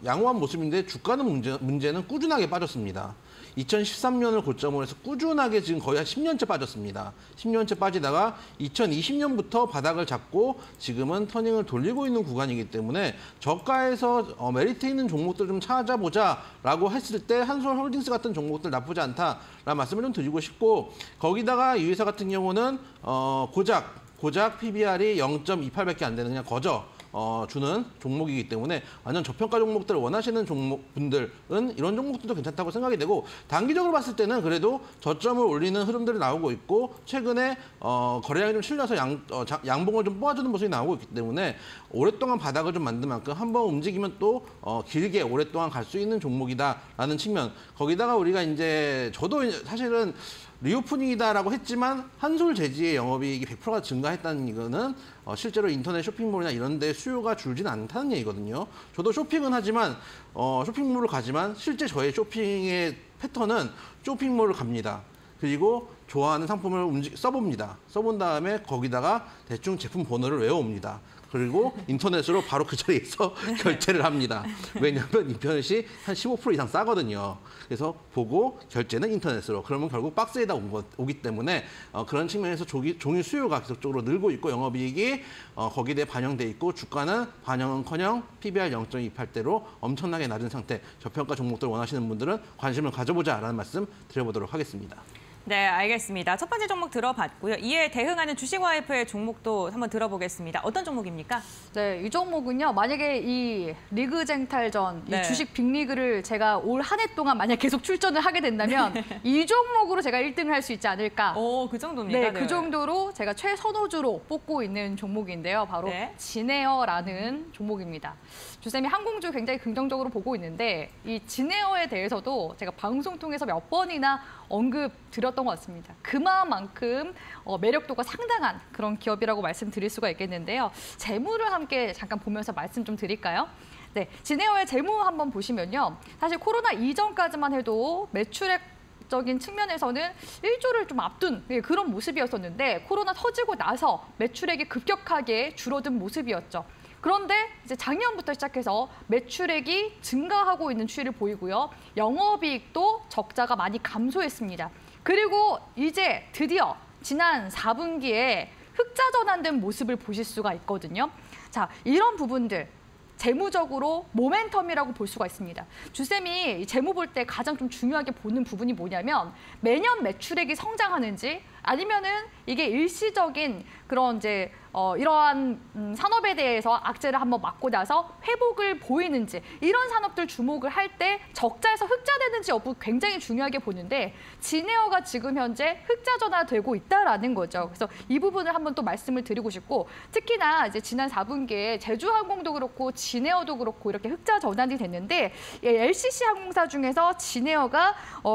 양호한 모습인데 주가는 문제는 꾸준하게 빠졌습니다. 2013년을 고점으로 해서 꾸준하게 지금 거의 한 10년째 빠졌습니다. 10년째 빠지다가 2020년부터 바닥을 잡고 지금은 터닝을 돌리고 있는 구간이기 때문에 저가에서 메리트 있는 종목들 좀 찾아보자라고 했을 때 한솔홀딩스 같은 종목들 나쁘지 않다라는 말씀을 좀 드리고 싶고 거기다가 이 회사 같은 경우는 고작 PBR이 0.28밖에 안 되는 그냥 주는 종목이기 때문에 완전 저평가 종목들을 원하시는 분들은 이런 종목들도 괜찮다고 생각이 되고 단기적으로 봤을 때는 그래도 저점을 올리는 흐름들이 나오고 있고 최근에 거래량이 좀 실려서 양봉을 좀 뽑아주는 모습이 나오고 있기 때문에 오랫동안 바닥을 좀 만든 만큼 한번 움직이면 또 길게 오랫동안 갈 수 있는 종목이다라는 측면 거기다가 우리가 이제 저도 사실은 리오프닝이다라고 했지만 한솔 제지의 영업이익이 100%가 증가했다는 이거는 실제로 인터넷 쇼핑몰이나 이런 데 수요가 줄지는 않다는 얘기거든요. 저도 쇼핑은 하지만 쇼핑몰을 가지만 실제 저의 쇼핑의 패턴은 쇼핑몰을 갑니다. 그리고 좋아하는 상품을 써봅니다. 써본 다음에 거기다가 대충 제품 번호를 외워옵니다. 그리고 인터넷으로 바로 그 자리에서 결제를 합니다. 왜냐하면 인터넷이 한 15% 이상 싸거든요. 그래서 보고 결제는 인터넷으로. 그러면 결국 박스에다 오기 때문에 그런 측면에서 종이 수요가 계속적으로 늘고 있고 영업이익이 거기에 대해 반영돼 있고 주가는 반영은커녕 PBR 0.28대로 엄청나게 낮은 상태. 저평가 종목들 원하시는 분들은 관심을 가져보자라는 말씀 드려보도록 하겠습니다. 네, 알겠습니다. 첫 번째 종목 들어봤고요. 이에 대응하는 주식 와이프의 종목도 한번 들어보겠습니다. 어떤 종목입니까? 네, 이 종목은요. 만약에 이 리그쟁탈전, 네. 이 주식 빅리그를 제가 올 한 해 동안 만약 계속 출전을 하게 된다면 이 종목으로 제가 1등을 할 수 있지 않을까. 오, 그 정도입니까? 네, 그 정도로 제가 최선호주로 뽑고 있는 종목인데요. 바로 진에어라는 종목입니다. 주쌤이 항공주 굉장히 긍정적으로 보고 있는데 이 진에어에 대해서도 제가 방송 통해서 몇 번이나 언급 드렸던 것 같습니다. 그만큼 매력도가 상당한 그런 기업이라고 말씀드릴 수가 있겠는데요. 재무를 함께 잠깐 보면서 말씀 좀 드릴까요? 네, 진에어의 재무 한번 보시면요. 사실 코로나 이전까지만 해도 매출액적인 측면에서는 1조를 좀 앞둔 그런 모습이었었는데 코로나 터지고 나서 매출액이 급격하게 줄어든 모습이었죠. 그런데 이제 작년부터 시작해서 매출액이 증가하고 있는 추이를 보이고요. 영업이익도 적자가 많이 감소했습니다. 그리고 이제 드디어 지난 4분기에 흑자 전환된 모습을 보실 수가 있거든요. 자, 이런 부분들 재무적으로 모멘텀이라고 볼 수가 있습니다. 주쌤이 재무 볼 때 가장 좀 중요하게 보는 부분이 뭐냐면 매년 매출액이 성장하는지 아니면은 이게 일시적인 그런 이제 이러한 산업에 대해서 악재를 한번 맞고 나서 회복을 보이는지 이런 산업들 주목을 할 때 적자에서 흑자 되는지 여부 굉장히 중요하게 보는데 진에어가 지금 현재 흑자 전환되고 있다라는 거죠. 그래서 이 부분을 한번 또 말씀을 드리고 싶고 특히나 이제 지난 4분기에 제주항공도 그렇고 진에어도 그렇고 이렇게 흑자 전환이 됐는데 LCC 항공사 중에서 진에어가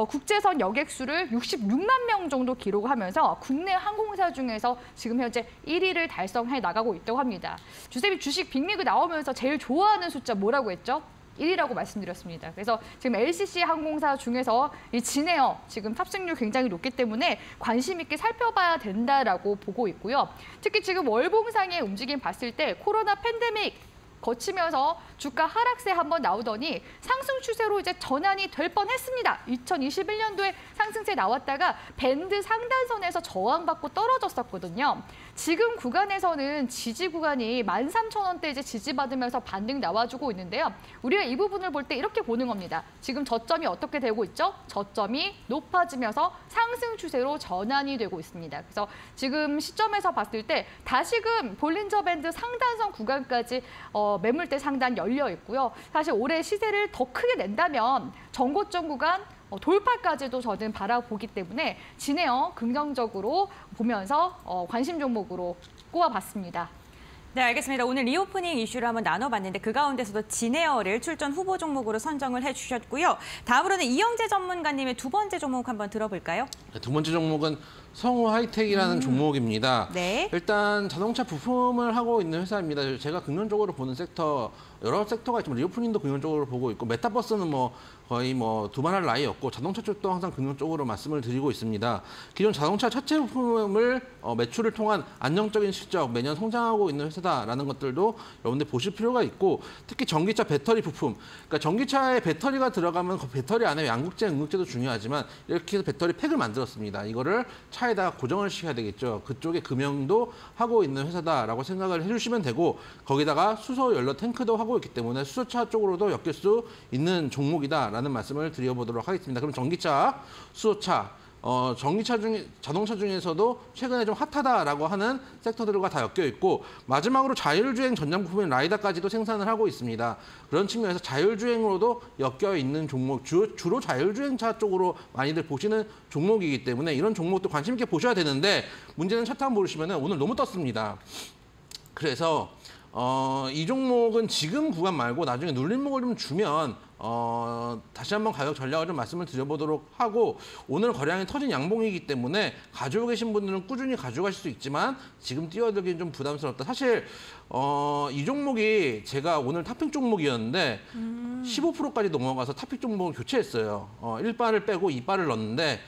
국제선 여객수를 66만 명 정도 기록을 하면서 국내 항공사 중에서 지금 현재 1위를 달성해 나가고 있다고 합니다. 주쌤이 주식 빅리그 나오면서 제일 좋아하는 숫자 뭐라고 했죠? 1위라고 말씀드렸습니다. 그래서 지금 LCC 항공사 중에서 이 진에어 지금 탑승률 굉장히 높기 때문에 관심 있게 살펴봐야 된다라고 보고 있고요. 특히 지금 월봉상의 움직임 봤을 때 코로나 팬데믹 거치면서 주가 하락세 한번 나오더니 상승 추세로 이제 전환이 될 뻔했습니다. 2021년도에 상승세 나왔다가 밴드 상단선에서 저항받고 떨어졌었거든요. 지금 구간에서는 지지 구간이 13,000원대 이제 지지받으면서 반등 나와주고 있는데요. 우리가 이 부분을 볼 때 이렇게 보는 겁니다. 지금 저점이 어떻게 되고 있죠? 저점이 높아지면서 상승 추세로 전환이 되고 있습니다. 그래서 지금 시점에서 봤을 때 다시금 볼린저 밴드 상단선 구간까지 매물대 상단 열려 있고요. 사실 올해 시세를 더 크게 낸다면 전고점 구간 돌파까지도 저는 바라보기 때문에 진에어 긍정적으로 보면서 관심 종목으로 꼽아봤습니다. 네, 알겠습니다. 오늘 리오프닝 이슈를 한번 나눠봤는데 그 가운데서도 진에어를 출전 후보 종목으로 선정을 해주셨고요. 다음으로는 이영재 전문가님의 두 번째 종목 한번 들어볼까요? 네, 두 번째 종목은 성우 하이텍이라는 종목입니다. 네. 일단 자동차 부품을 하고 있는 회사입니다. 제가 긍정적으로 보는 섹터 여러 섹터가 있지만 리오프닝도 긍정적으로 보고 있고 메타버스는 뭐 거의 뭐 두말할 나위 없고 자동차 쪽도 항상 긍정적으로 말씀을 드리고 있습니다. 기존 자동차 차체 부품을 매출을 통한 안정적인 실적 매년 성장하고 있는 회사다라는 것들도 여러분들 보실 필요가 있고 특히 전기차 배터리 부품 그러니까 전기차에 배터리가 들어가면 그 배터리 안에 양극재, 음극재도 중요하지만 이렇게 해서 배터리 팩을 만들었습니다. 이거를 차에다가 고정을 시켜야 되겠죠. 그쪽에 금형도 하고 있는 회사다라고 생각을 해주시면 되고 거기다가 수소 연료 탱크도 하고 있기 때문에 수소차 쪽으로도 엮일 수 있는 종목이다라는 말씀을 드려보도록 하겠습니다. 그럼 전기차, 수소차, 전기차 중에 자동차 중에서도 최근에 좀 핫하다라고 하는 섹터들과 다 엮여 있고 마지막으로 자율주행 전장 부품인 라이다까지도 생산을 하고 있습니다. 그런 측면에서 자율주행으로도 엮여 있는 종목, 주로 자율주행차 쪽으로 많이들 보시는 종목이기 때문에 이런 종목도 관심 있게 보셔야 되는데 문제는 차트 한번 보시면 오늘 너무 떴습니다. 그래서 이 종목은 지금 구간 말고 나중에 눌림목을 좀 주면 다시 한번 가격 전략을 좀 말씀을 드려보도록 하고 오늘 거래량이 터진 양봉이기 때문에 가지고 계신 분들은 꾸준히 가져가실 수 있지만 지금 뛰어들기는 좀 부담스럽다. 사실 이 종목이 제가 오늘 탑픽 종목이었는데 15%까지 넘어가서 탑픽 종목을 교체했어요. 1바를 빼고 2바를 넣었는데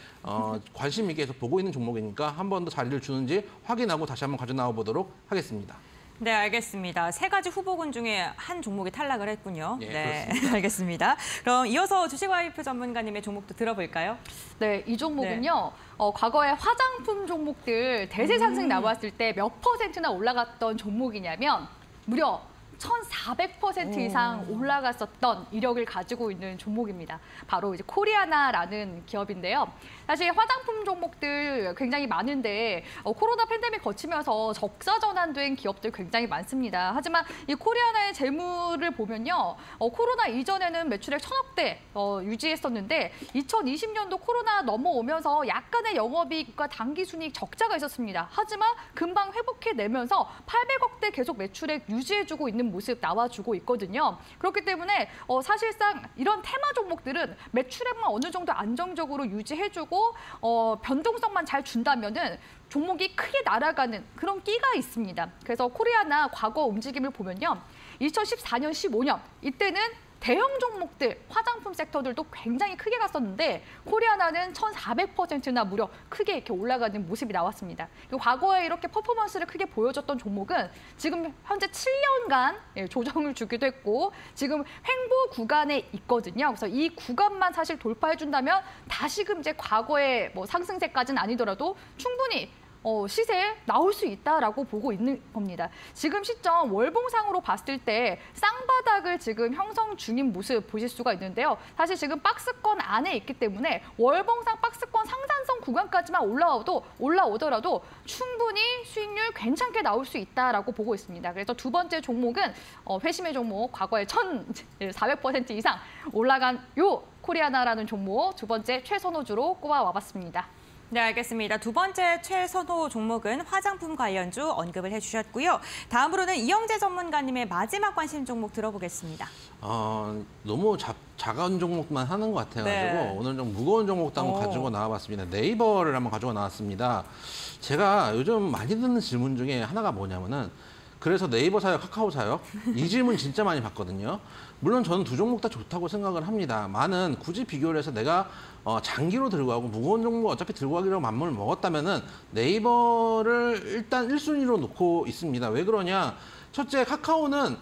관심 있게 계속 보고 있는 종목이니까 한 번 더 자리를 주는지 확인하고 다시 한번 가져 나와 보도록 하겠습니다. 네, 알겠습니다. 세 가지 후보군 중에 한 종목이 탈락을 했군요. 예, 네, 알겠습니다. 그럼 이어서 주식와이프 전문가님의 종목도 들어볼까요? 네, 이 종목은요. 과거에 화장품 종목들 대세 상승 나왔을 때 몇 %나 올라갔던 종목이냐면 무려 1,400% 이상 올라갔었던 이력을 가지고 있는 종목입니다. 바로 이제 코리아나라는 기업인데요. 사실 화장품 종목들 굉장히 많은데 코로나 팬데믹 거치면서 적자 전환된 기업들 굉장히 많습니다. 하지만 이 코리아나의 재물을 보면요. 코로나 이전에는 매출액 1,000억대 유지했었는데 2020년도 코로나 넘어오면서 약간의 영업이익과 당기순이익 적자가 있었습니다. 하지만 금방 회복해내면서 800억대 계속 매출액 유지해주고 있는 모습 나와주고 있거든요. 그렇기 때문에 사실상 이런 테마 종목들은 매출액만 어느 정도 안정적으로 유지해주고 변동성만 잘 준다면은 종목이 크게 날아가는 그런 끼가 있습니다. 그래서 코리아나 과거 움직임을 보면요. 2014년, 15년 이때는 대형 종목들, 화장품 섹터들도 굉장히 크게 갔었는데 코리아나는 1,400%나 무려 크게 이렇게 올라가는 모습이 나왔습니다. 그리고 과거에 이렇게 퍼포먼스를 크게 보여줬던 종목은 지금 현재 7년간 조정을 주기도 했고 지금 횡보 구간에 있거든요. 그래서 이 구간만 사실 돌파해준다면 다시금 이제 과거의 뭐 상승세까지는 아니더라도 충분히 시세에 나올 수 있다라고 보고 있는 겁니다. 지금 시점 월봉상으로 봤을 때 쌍바닥을 지금 형성 중인 모습 보실 수가 있는데요. 사실 지금 박스권 안에 있기 때문에 월봉상 박스권 상단선 구간까지만 올라오더라도 충분히 수익률 괜찮게 나올 수 있다라고 보고 있습니다. 그래서 두 번째 종목은 회심의 종목 과거에 1,400% 이상 올라간 요 코리아나라는 종목 두 번째 최선호주로 꼽아와봤습니다. 네, 알겠습니다. 두 번째 최선호 종목은 화장품 관련주 언급을 해주셨고요. 다음으로는 이영재 전문가님의 마지막 관심 종목 들어보겠습니다. 너무 작은 종목만 하는 것 같아가지고 네. 오늘 좀 무거운 종목도 한번 가지고 나와봤습니다. 네이버를 한번 가지고 나왔습니다. 제가 요즘 많이 듣는 질문 중에 하나가 뭐냐면은 그래서 네이버 사요, 카카오 사요? 이 질문 진짜 많이 받거든요. 물론 저는 두 종목 다 좋다고 생각을 합니다. 굳이 비교를 해서 내가 장기로 들고 가고 무거운 종목 어차피 들고 가기로 맘을 먹었다면은 네이버를 일단 1순위로 놓고 있습니다. 왜 그러냐? 첫째, 카카오는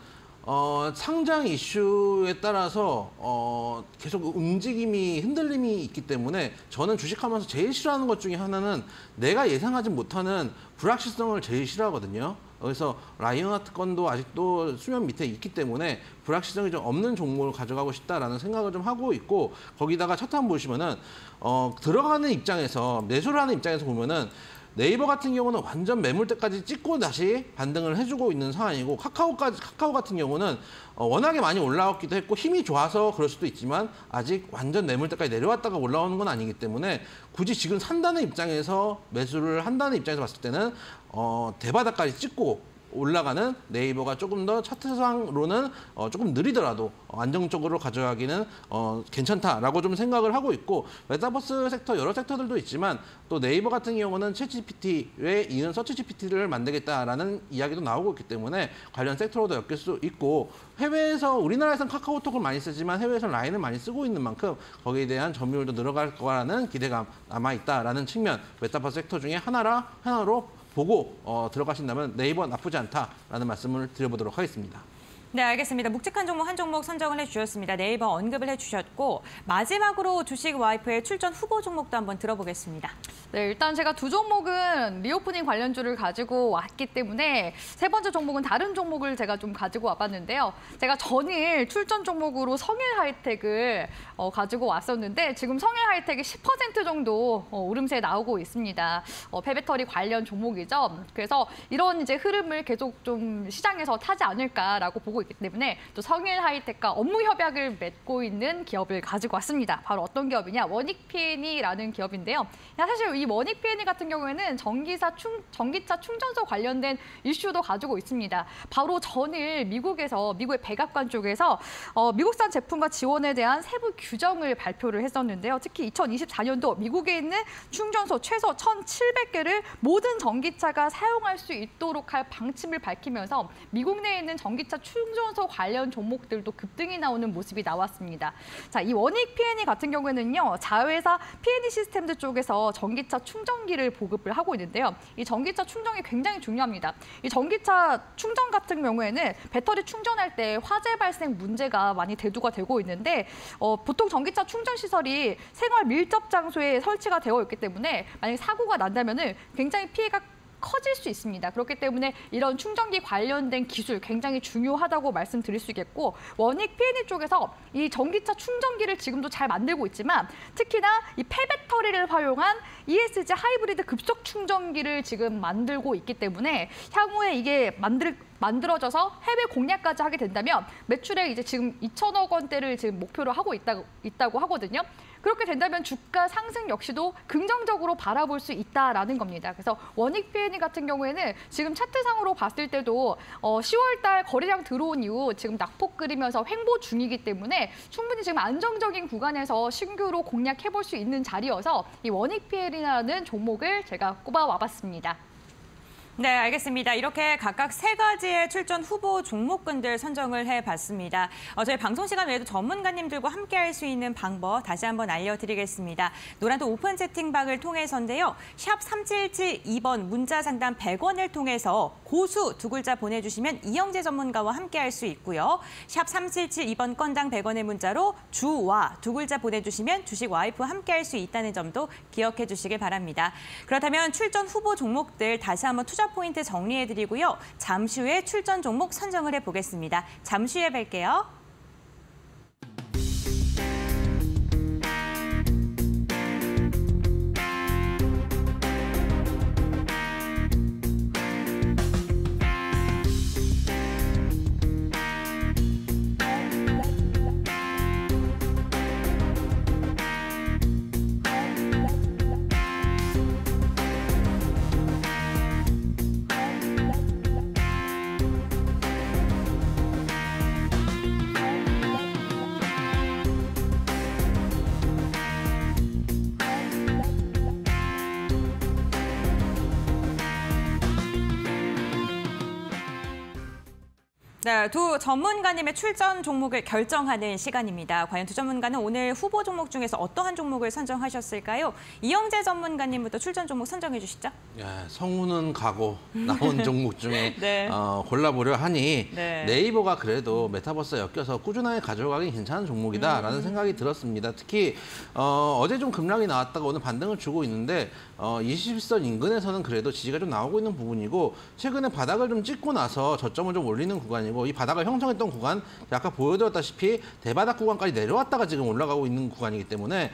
상장 이슈에 따라서 계속 움직임이 흔들림이 있기 때문에 저는 주식하면서 제일 싫어하는 것 중에 하나는 내가 예상하지 못하는 불확실성을 제일 싫어하거든요. 그래서 라이언하트 건도 아직도 수면 밑에 있기 때문에 불확실성이 좀 없는 종목을 가져가고 싶다라는 생각을 좀 하고 있고 거기다가 차트 한번 보시면은 들어가는 입장에서 매수를 하는 입장에서 보면은 네이버 같은 경우는 완전 매물대까지 찍고 다시 반등을 해주고 있는 상황이고 카카오 같은 경우는 워낙에 많이 올라왔기도 했고 힘이 좋아서 그럴 수도 있지만 아직 완전 매물대까지 내려왔다가 올라오는 건 아니기 때문에 굳이 지금 산다는 입장에서 매수를 한다는 입장에서 봤을 때는 대바닥까지 찍고 올라가는 네이버가 조금 더 차트상으로는 조금 느리더라도 안정적으로 가져가기는 괜찮다라고 좀 생각을 하고 있고 메타버스 섹터 여러 섹터들도 있지만 또 네이버 같은 경우는 챗GPT에 이은 서치GPT를 만들겠다라는 이야기도 나오고 있기 때문에 관련 섹터로도 엮일 수 있고 해외에서 우리나라에서는 카카오톡을 많이 쓰지만 해외에서 라인을 많이 쓰고 있는 만큼 거기에 대한 점유율도 늘어갈 거라는 기대감 남아있다라는 측면 메타버스 섹터 중에 하나로 보고 들어가신다면 네이버 나쁘지 않다라는 말씀을 드려보도록 하겠습니다. 네, 알겠습니다. 묵직한 종목 한 종목 선정을 해주셨습니다. 네이버 언급을 해주셨고 마지막으로 주식 와이프의 출전 후보 종목도 한번 들어보겠습니다. 네, 일단 제가 두 종목은 리오프닝 관련주를 가지고 왔기 때문에 세 번째 종목은 다른 종목을 제가 좀 가지고 와봤는데요. 제가 전일 출전 종목으로 성일 하이텍을 가지고 왔었는데 지금 성일 하이텍이 10% 정도 오름세 나오고 있습니다. 폐배터리 관련 종목이죠. 그래서 이런 이제 흐름을 계속 좀 시장에서 타지 않을까라고 보고 있기 때문에 또 성일 하이텍과 업무 협약을 맺고 있는 기업을 가지고 왔습니다. 바로 어떤 기업이냐? 원익 P&E라는 기업인데요. 사실 이 원익 P&E 같은 경우에는 전기차 충전소 관련된 이슈도 가지고 있습니다. 바로 전일 미국의 백악관 쪽에서 미국산 제품과 지원에 대한 세부 규정을 발표를 했었는데요. 특히 2024년도 미국에 있는 충전소 최소 1,700개를 모든 전기차가 사용할 수 있도록 할 방침을 밝히면서 미국 내에 있는 전기차 충전소 관련 종목들도 급등이 나오는 모습이 나왔습니다. 자, 이 원익 P&E 같은 경우에는요. 자회사 P&E 시스템들 쪽에서 전기차 충전기를 보급을 하고 있는데요. 이 전기차 충전이 굉장히 중요합니다. 이 전기차 충전 같은 경우에는 배터리 충전할 때 화재 발생 문제가 많이 대두가 되고 있는데 보통 전기차 충전 시설이 생활 밀접 장소에 설치가 되어 있기 때문에 만약 사고가 난다면은 굉장히 피해가 커질 수 있습니다. 그렇기 때문에 이런 충전기 관련된 기술 굉장히 중요하다고 말씀드릴 수 있겠고 원익 P&E 쪽에서 이 전기차 충전기를 지금도 잘 만들고 있지만 특히나 이 폐배터리를 활용한 ESG 하이브리드 급속 충전기를 지금 만들고 있기 때문에 향후에 이게 만들어져서 해외 공략까지 하게 된다면 매출액 이제 지금 2천억 원대를 지금 목표로 하고 있다고 하거든요. 그렇게 된다면 주가 상승 역시도 긍정적으로 바라볼 수 있다라는 겁니다. 그래서 원익 P&E 같은 경우에는 지금 차트상으로 봤을 때도 10월 달 거래량 들어온 이후 지금 낙폭 끓이면서 횡보 중이기 때문에 충분히 지금 안정적인 구간에서 신규로 공략해볼 수 있는 자리여서 이 원익 P&E라는 종목을 제가 꼽아와봤습니다. 네, 알겠습니다. 이렇게 각각 세 가지의 출전 후보 종목군들 선정을 해봤습니다. 저희 방송 시간 외에도 전문가님들과 함께할 수 있는 방법 다시 한번 알려드리겠습니다. 노란도 오픈 채팅방을 통해서인데요. 샵 3772번 문자 상담 100원을 통해서 고수 두 글자 보내주시면 이영재 전문가와 함께할 수 있고요. 샵 3772번 건당 100원의 문자로 주와 두 글자 보내주시면 주식 와이프와 함께할 수 있다는 점도 기억해 주시길 바랍니다. 그렇다면 출전 후보 종목들 다시 한번 투자 포인트 정리해드리고요. 잠시 후에 출전 종목 선정을 해보겠습니다. 잠시 후에 뵐게요. 네, 두 전문가님의 출전 종목을 결정하는 시간입니다. 과연 두 전문가는 오늘 후보 종목 중에서 어떠한 종목을 선정하셨을까요? 이영재 전문가님부터 출전 종목 선정해 주시죠. 성우는 가고 나온 종목 중에 네. 골라보려 하니 네. 네이버가 그래도 메타버스에 엮여서 꾸준하게 가져가기 괜찮은 종목이다라는 생각이 들었습니다. 특히 어제 좀 급락이 나왔다가 오늘 반등을 주고 있는데 21선 인근에서는 그래도 지지가 좀 나오고 있는 부분이고 최근에 바닥을 좀 찍고 나서 저점을 좀 올리는 구간이고 이 바닥을 형성했던 구간 아까 보여드렸다시피 대바닥 구간까지 내려왔다가 지금 올라가고 있는 구간이기 때문에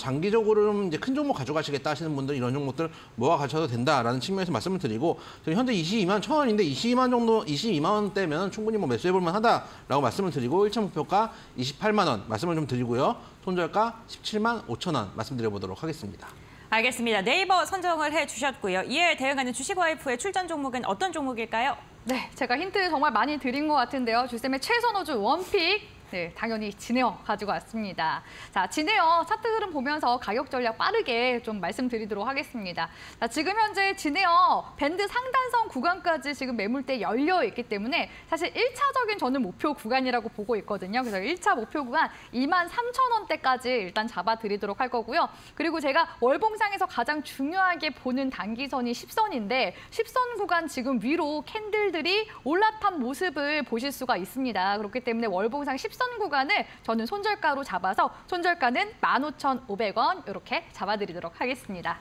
장기적으로 좀 이제 큰 종목 가져가시겠다 하시는 분들 이런 종목들 모아 가셔도 된다라는 측면에서 말씀을 드리고 현재 22만 1,000원인데 22만 원대면 충분히 뭐 매수해볼 만하다라고 말씀을 드리고 1차 목표가 28만 원 말씀을 좀 드리고요. 손절가 17만 5천 원 말씀드려보도록 하겠습니다. 알겠습니다. 네이버 선정을 해주셨고요. 이에 대응하는 주식와이프의 출전 종목은 어떤 종목일까요? 네, 제가 힌트 정말 많이 드린 것 같은데요. 주쌤의 최선호주 원픽. 네, 당연히 진에어 가지고 왔습니다. 자, 진에어 차트 흐름 보면서 가격 전략 빠르게 좀 말씀드리도록 하겠습니다. 자, 지금 현재 진에어 밴드 상단선 구간까지 지금 매물대 열려 있기 때문에 사실 1차적인 저는 목표 구간이라고 보고 있거든요. 그래서 1차 목표 구간 23,000원대까지 일단 잡아드리도록 할 거고요. 그리고 제가 월봉상에서 가장 중요하게 보는 단기선이 10선인데 10선 구간 지금 위로 캔들들이 올라탄 모습을 보실 수가 있습니다. 그렇기 때문에 월봉상 10선 구간을 저는 손절가로 잡아서 손절가는 15,500원 이렇게 잡아드리도록 하겠습니다.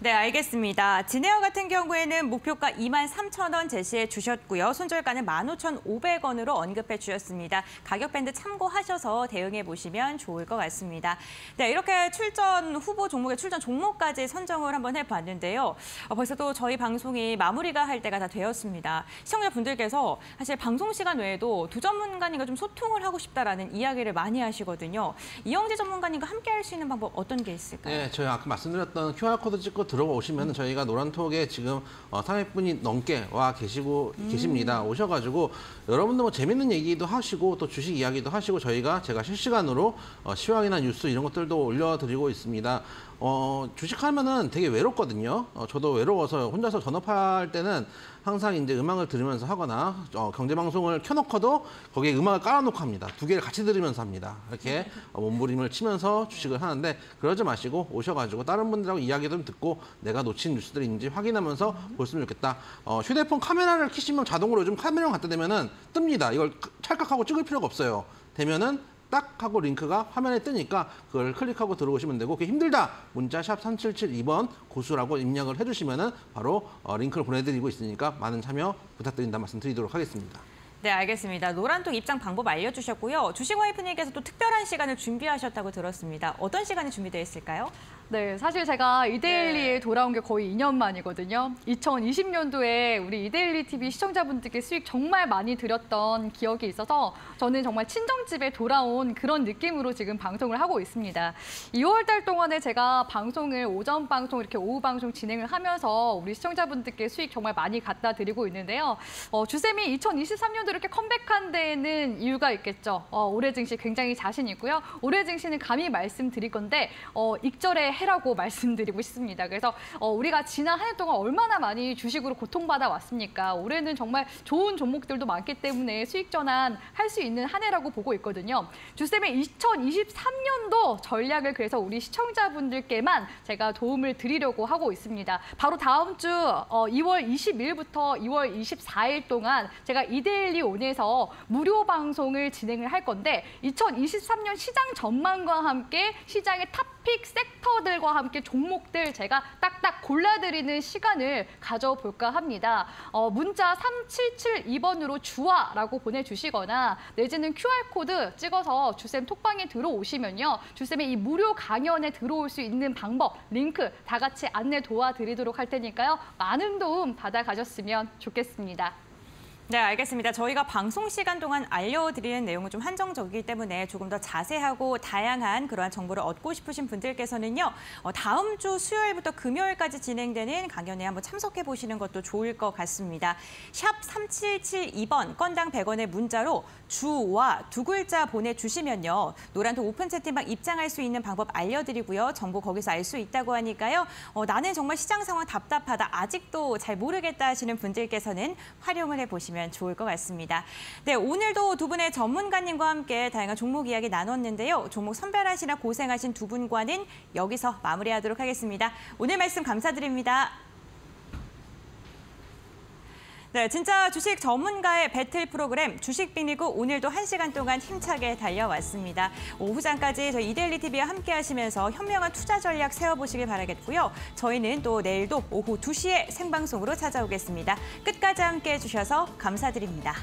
네, 알겠습니다. 진에어 같은 경우에는 목표가 23,000원 제시해 주셨고요. 손절가는 15,500원으로 언급해 주셨습니다. 가격 밴드 참고하셔서 대응해 보시면 좋을 것 같습니다. 네, 이렇게 출전 후보 종목의 출전 종목까지 선정을 한번 해봤는데요. 벌써 또 저희 방송이 마무리가 할 때가 다 되었습니다. 시청자분들께서 사실 방송 시간 외에도 두 전문가님과 좀 소통을 하고 싶다라는 이야기를 많이 하시거든요. 이영재 전문가님과 함께 할 수 있는 방법 어떤 게 있을까요? 네, 저희 아까 말씀드렸던 QR코드 찍고 들어오시면 저희가 노란톡에 지금 300분이 넘게 와 계십니다. 오셔가지고 여러분들 뭐 재밌는 얘기도 하시고 또 주식 이야기도 하시고 제가 실시간으로 시황이나 뉴스 이런 것들도 올려드리고 있습니다. 주식하면은 되게 외롭거든요. 저도 외로워서 혼자서 전업할 때는 항상 이제 음악을 들으면서 하거나 경제방송을 켜놓고도 거기에 음악을 깔아놓고 합니다. 두 개를 같이 들으면서 합니다. 이렇게 몸부림을 치면서 주식을 하는데 그러지 마시고 오셔가지고 다른 분들하고 이야기 좀 듣고 내가 놓친 뉴스들이 있는지 확인하면서 보시면 좋겠다. 휴대폰 카메라를 켜시면 자동으로 요즘 카메라 갖다 대면은 뜹니다. 이걸 찰칵하고 찍을 필요가 없어요. 되면은 딱 하고 링크가 화면에 뜨니까 그걸 클릭하고 들어오시면 되고 그게 힘들다. 문자 샵 3772번 고수라고 입력을 해주시면은 바로 링크를 보내드리고 있으니까 많은 참여 부탁드린다 말씀드리도록 하겠습니다. 네, 알겠습니다. 노란톡 입장 방법 알려주셨고요. 주식와이프님께서 또 특별한 시간을 준비하셨다고 들었습니다. 어떤 시간이 준비되어 있을까요? 네, 사실 제가 이데일리에 돌아온 게 거의 2년 만이거든요. 2020년도에 우리 이데일리 TV 시청자분들께 수익 정말 많이 드렸던 기억이 있어서 저는 정말 친정집에 돌아온 그런 느낌으로 지금 방송을 하고 있습니다. 2월 달 동안에 제가 방송을 오전 방송 이렇게 오후 방송 진행을 하면서 우리 시청자분들께 수익 정말 많이 갖다 드리고 있는데요. 주쌤이 2023년도 이렇게 컴백한 데에는 이유가 있겠죠. 올해 증시 굉장히 자신 있고요. 올해 증시는 감히 말씀드릴 건데 익절의 해라고 말씀드리고 싶습니다. 그래서 우리가 지난 한 해 동안 얼마나 많이 주식으로 고통받아 왔습니까? 올해는 정말 좋은 종목들도 많기 때문에 수익 전환 할 수 있는 한 해라고 보고 있거든요. 주쌤의 2023년도 전략을 그래서 우리 시청자분들께만 제가 도움을 드리려고 하고 있습니다. 바로 다음 주 2월 20일부터 2월 24일 동안 제가 이데일리 온에서 무료 방송을 진행을 할 건데 2023년 시장 전망과 함께 시장의 탑픽 섹터들과 함께 종목들 제가 딱딱 골라드리는 시간을 가져볼까 합니다. 문자 3772번으로 주화라고 보내주시거나 내지는 QR코드 찍어서 주쌤 톡방에 들어오시면요. 주쌤의 이 무료 강연에 들어올 수 있는 방법, 링크 다 같이 안내 도와드리도록 할 테니까요. 많은 도움 받아가셨으면 좋겠습니다. 네, 알겠습니다. 저희가 방송 시간 동안 알려드리는 내용은 좀 한정적이기 때문에 조금 더 자세하고 다양한 그러한 정보를 얻고 싶으신 분들께서는요. 다음 주 수요일부터 금요일까지 진행되는 강연에 한번 참석해 보시는 것도 좋을 것 같습니다. 샵 3772번 건당 100원의 문자로 주와 두 글자 보내주시면요. 노란톡 오픈 채팅방 입장할 수 있는 방법 알려드리고요. 정보 거기서 알 수 있다고 하니까요. 나는 정말 시장 상황 답답하다. 아직도 잘 모르겠다 하시는 분들께서는 활용을 해보시면 좋을 것 같습니다. 네, 오늘도 두 분의 전문가님과 함께 다양한 종목 이야기 나눴는데요. 종목 선별하시라 고생하신 두 분과는 여기서 마무리하도록 하겠습니다. 오늘 말씀 감사드립니다. 네, 진짜 주식 전문가의 배틀 프로그램 주식 빅리그 오늘도 1시간 동안 힘차게 달려왔습니다. 오후장까지 저희 이데일리 TV와 함께 하시면서 현명한 투자 전략 세워보시길 바라겠고요. 저희는 또 내일도 오후 2시에 생방송으로 찾아오겠습니다. 끝까지 함께 해주셔서 감사드립니다.